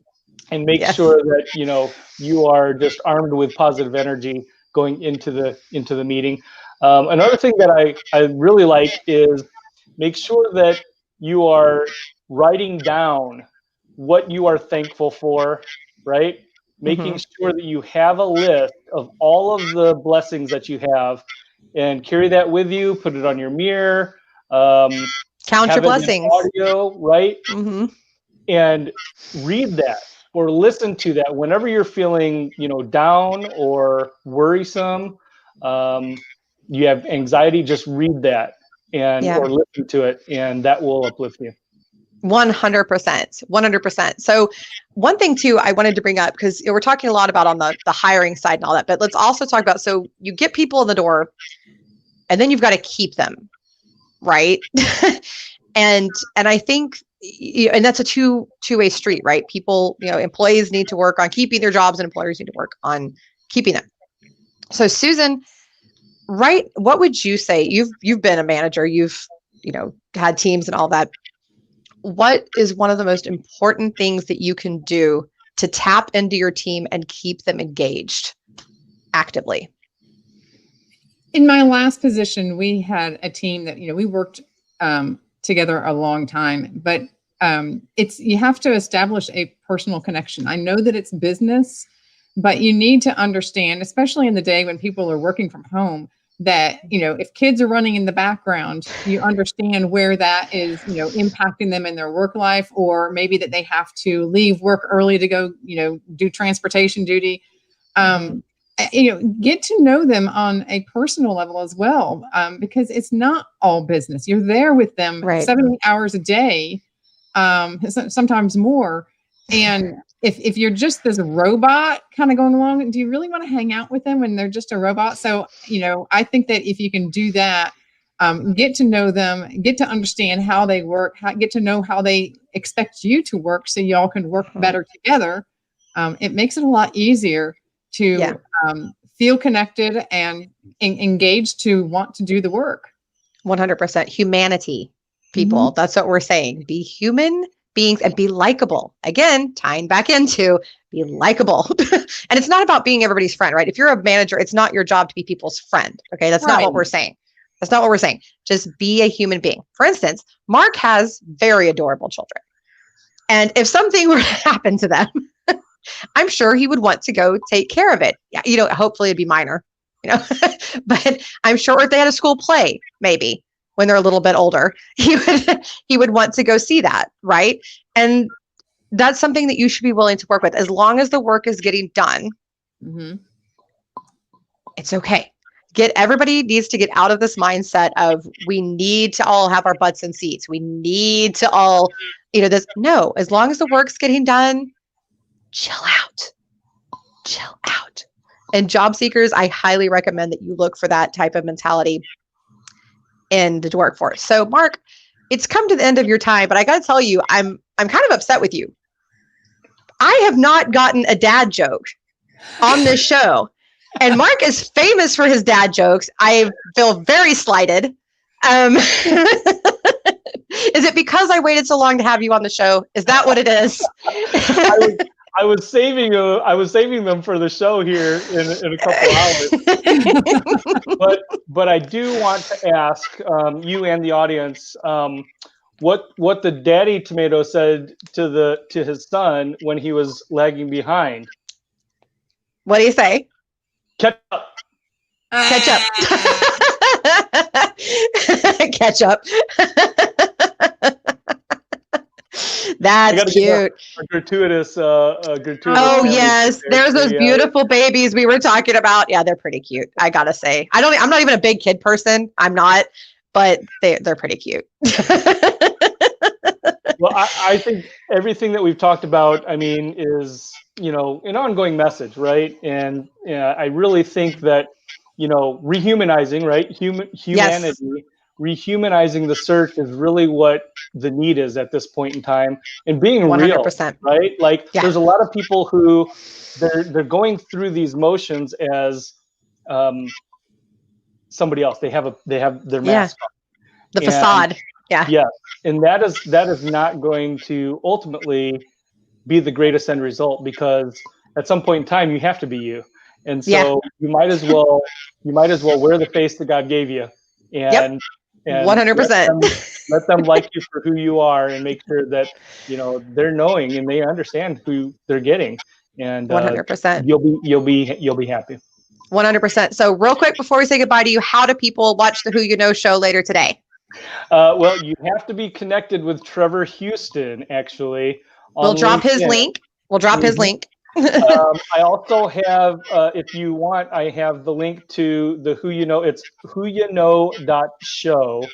and make sure that you are just armed with positive energy going into the meeting. Another thing that I really like is make sure that you are writing down what you are thankful for, right? Making sure that you have a list of all of the blessings that you have, and carry that with you. Put it on your mirror. Count your have it in blessings. audio, right? Mm-hmm. And read that or listen to that whenever you're feeling, down or worrisome. You have anxiety, just read that or listen to it, and that will uplift you. 100%. 100%. So one thing too, I wanted to bring up, because we're talking a lot about on the hiring side and all that, but let's also talk about, so you get people in the door and then you've got to keep them, right? and I think, and that's a two-way street, right? People, employees need to work on keeping their jobs and employers need to work on keeping them. So Susan, right, what would you say? You've been a manager, you've, had teams and all that. What is one of the most important things that you can do to tap into your team and keep them engaged actively? In my last position, we had a team that, we worked together a long time, but you have to establish a personal connection. I know that it's business, but you need to understand, especially in the day when people are working from home, that, if kids are running in the background, you understand where that is, impacting them in their work life, or maybe that they have to leave work early to go, do transportation duty. Get to know them on a personal level as well, because it's not all business. You're there with them 70 hours a day, sometimes more. And if you're just this robot kind of going along, do you really want to hang out with them when they're just a robot? So, I think that if you can do that, get to know them, get to understand how they work, get to know how they expect you to work so y'all can work better together. It makes it a lot easier to feel connected and engaged to want to do the work. 100%. Humanity, people. Mm-hmm. That's what we're saying. Be human beings and be likable. Again, tying back into be likable. And it's not about being everybody's friend, right? If you're a manager, it's not your job to be people's friend. Okay. That's not what we're saying. That's not what we're saying. Just be a human being. For instance, Mark has very adorable children. And if something were to happen to them, I'm sure he would want to go take care of it. Yeah, hopefully it'd be minor, but I'm sure if they had a school play, maybe when they're a little bit older, he would want to go see that, right? And that's something that you should be willing to work with. As long as the work is getting done, it's okay. Everybody needs to get out of this mindset of we need to all have our butts in seats. We need to all, no, as long as the work's getting done, chill out. And job seekers, I highly recommend that you look for that type of mentality in the workforce. So Mark, it's come to the end of your time, but I got to tell you, I'm kind of upset with you. I have not gotten a dad joke on this show. And Mark is famous for his dad jokes. I feel very slighted. Is it because I waited so long to have you on the show? Is that what it is? I was saving them for the show here in a couple hours. But I do want to ask you and the audience what the daddy tomato said to his son when he was lagging behind. What do you say? Catch up. Catch up. Catch up. That's cute. A gratuitous. Oh yes, there's those beautiful babies we were talking about. Yeah, they're pretty cute. I gotta say, I'm not even a big kid person. I'm not, but they're pretty cute. Well, I think everything that we've talked about, is an ongoing message, right? And I really think that rehumanizing, right? Humanity. Yes. Rehumanizing the search is really what the need is at this point in time, and being 100%. Real, right? Like there's a lot of people who they're going through these motions as somebody else. They have their mask on. The facade. Yeah. And that is not going to ultimately be the greatest end result, because at some point in time you have to be you. And so you might as well wear the face that God gave you. And 100%. Let them like you for who you are, and make sure that they're knowing and they understand who they're getting. And 100%. You'll be happy. 100%. So real quick before we say goodbye to you, how do people watch the Who You Know show later today? Well, you have to be connected with Trevor Houston, actually. We'll drop his LinkedIn. link. We'll drop his link. I also have, if you want, I have the link to the Who You Know. It's whoyouknow.show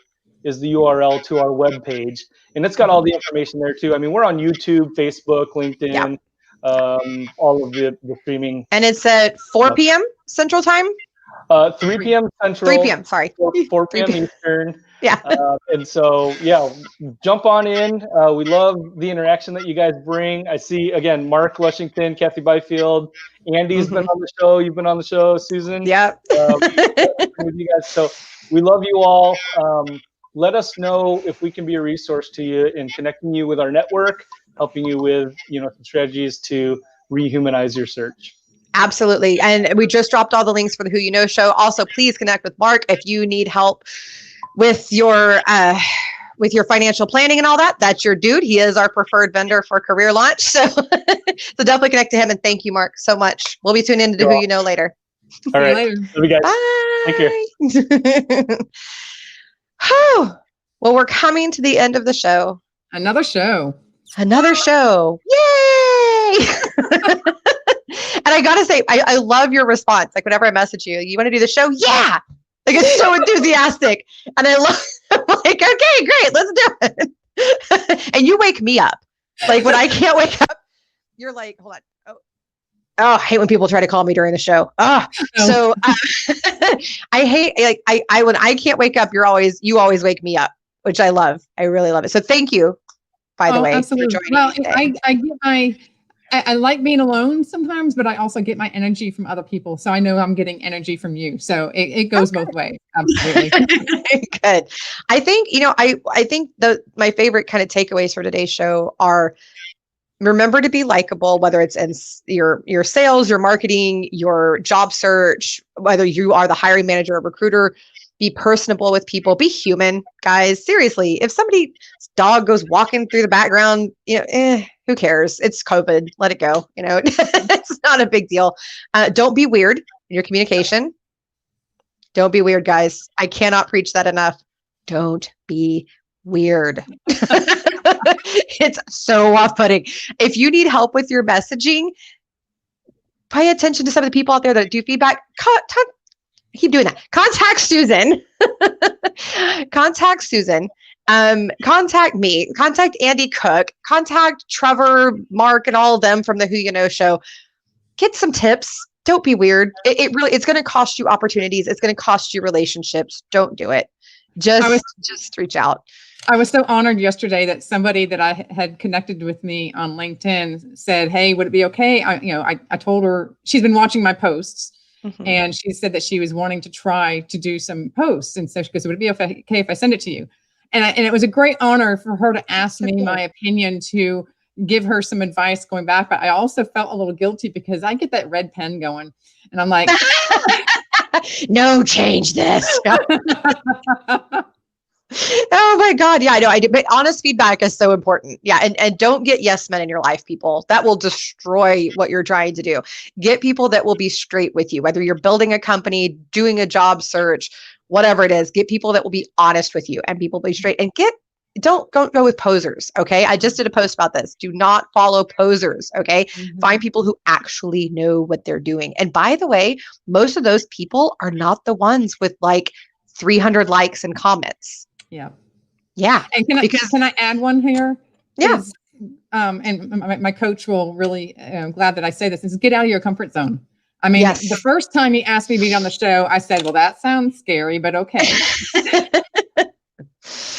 is the URL to our webpage. And it's got all the information there too. I mean, we're on YouTube, Facebook, LinkedIn, all of the streaming. And it's at 4 p.m. Central Time? 3 p.m. Central. 3 p.m. Sorry. 4 p.m. Eastern. Yeah. And so, yeah, jump on in. We love the interaction that you guys bring. I see, again, Mark Lushington, Kathy Byfield, Andy's been on the show. You've been on the show, Susan. Yep. With you guys. So we love you all. Let us know if we can be a resource to you in connecting you with our network, helping you with, some strategies to rehumanize your search. Absolutely. And we just dropped all the links for the Who You Know show. Also, please connect with Mark if you need help with your financial planning and all that. That's your dude. He is our preferred vendor for career launch. So, so definitely connect to him. And thank you, Mark, so much. We'll be tuning in to Who You Know later. All right. Love you guys. Bye. Take care. Well, we're coming to the end of the show. Another show. Yay! And I gotta say, I love your response. Like whenever I message you, you want to do the show? Yeah. Like it's so enthusiastic. And I'm like, okay, great, let's do it. And you wake me up. Like when I can't wake up, you're like, hold on. Oh, I hate when people try to call me during the show. So I hate I when I can't wake up, you always wake me up, which I love. I really love it. So thank you, by the way, absolutely. for joining me today. I like being alone sometimes, but I also get my energy from other people. So I know I'm getting energy from you. So it goes both ways. Absolutely. Good. I think, I think my favorite kind of takeaways for today's show are remember to be likable, whether it's in your sales, your marketing, your job search, whether you are the hiring manager or recruiter. Be personable with people. Be human, guys. Seriously, if somebody's dog goes walking through the background, who cares? It's COVID. Let it go. It's not a big deal. Don't be weird in your communication. Don't be weird, guys. I cannot preach that enough. Don't be weird. It's so off-putting. If you need help with your messaging, pay attention to some of the people out there that do feedback. Keep doing that. Contact Susan. Contact Susan. Contact me. Contact Andy Cook. Contact Trevor, Mark, and all of them from the Who You Know show. Get some tips. Don't be weird. It's going to cost you opportunities. It's going to cost you relationships. Don't do it. Just reach out. I was so honored yesterday that somebody that I had connected with me on LinkedIn said, "Hey, would it be okay?" I told her she's been watching my posts. Mm-hmm. And she said that she was wanting to try to do some posts. And so she goes, "Would it be okay if I send it to you?" And it was a great honor for her to ask me my opinion, to give her some advice going back. But I also felt a little guilty because I get that red pen going. And I'm like, no, change this. Oh my God. Yeah, I know. I do. But honest feedback is so important. Yeah. And don't get yes men in your life, people. That will destroy what you're trying to do. Get people that will be straight with you, whether you're building a company, doing a job search, whatever it is. Get people that will be honest with you and people be straight. And don't go with posers. Okay. I just did a post about this. Do not follow posers. Okay. Mm-hmm. Find people who actually know what they're doing. And by the way, most of those people are not the ones with like 300 likes and comments. Yeah. Yeah. And can I add one here? Yeah. And my coach will really, glad that I say this, is get out of your comfort zone. I mean, yes. The first time he asked me to be on the show, I said, well, that sounds scary, but okay.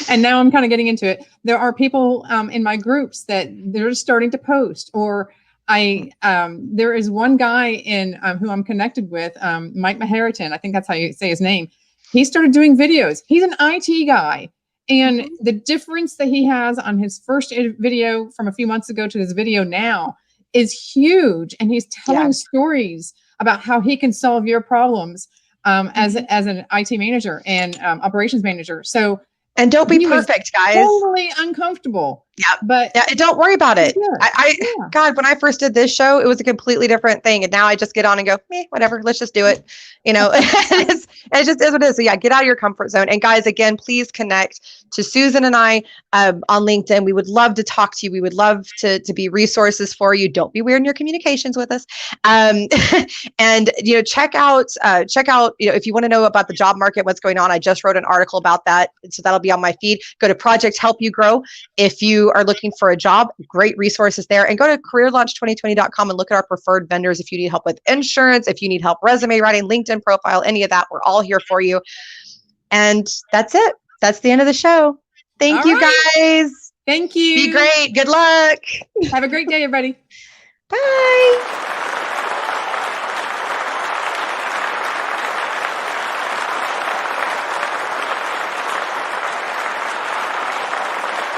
And now I'm kind of getting into it. There are people in my groups that they're starting to post, or there is one guy in who I'm connected with, Mike Maharitan. I think that's how you say his name. He started doing videos. He's an IT guy. And the difference that he has on his first video from a few months ago to his video now is huge. And he's telling stories about how he can solve your problems as an IT manager and operations manager. So, and don't be perfect, guys. Totally uncomfortable. But don't worry about it. Yeah. God, when I first did this show, it was a completely different thing. And now I just get on and go, whatever, let's just do it. It just is what it is. So yeah, get out of your comfort zone. And guys, again, please connect to Susan and I on LinkedIn. We would love to talk to you. We would love to be resources for you. Don't be weird in your communications with us. And check out if you want to know about the job market, what's going on. I just wrote an article about that, so that'll be on my feed. Go to Project Help You Grow if you are looking for a job. Great resources there. And go to careerlaunch2020.com and look at our preferred vendors if you need help with insurance, if you need help resume writing, LinkedIn profile, any of that. We're all here for you. And that's it. That's the end of the show. Thank you, guys. Thank you. Be great. Good luck. Have a great day, everybody. Bye.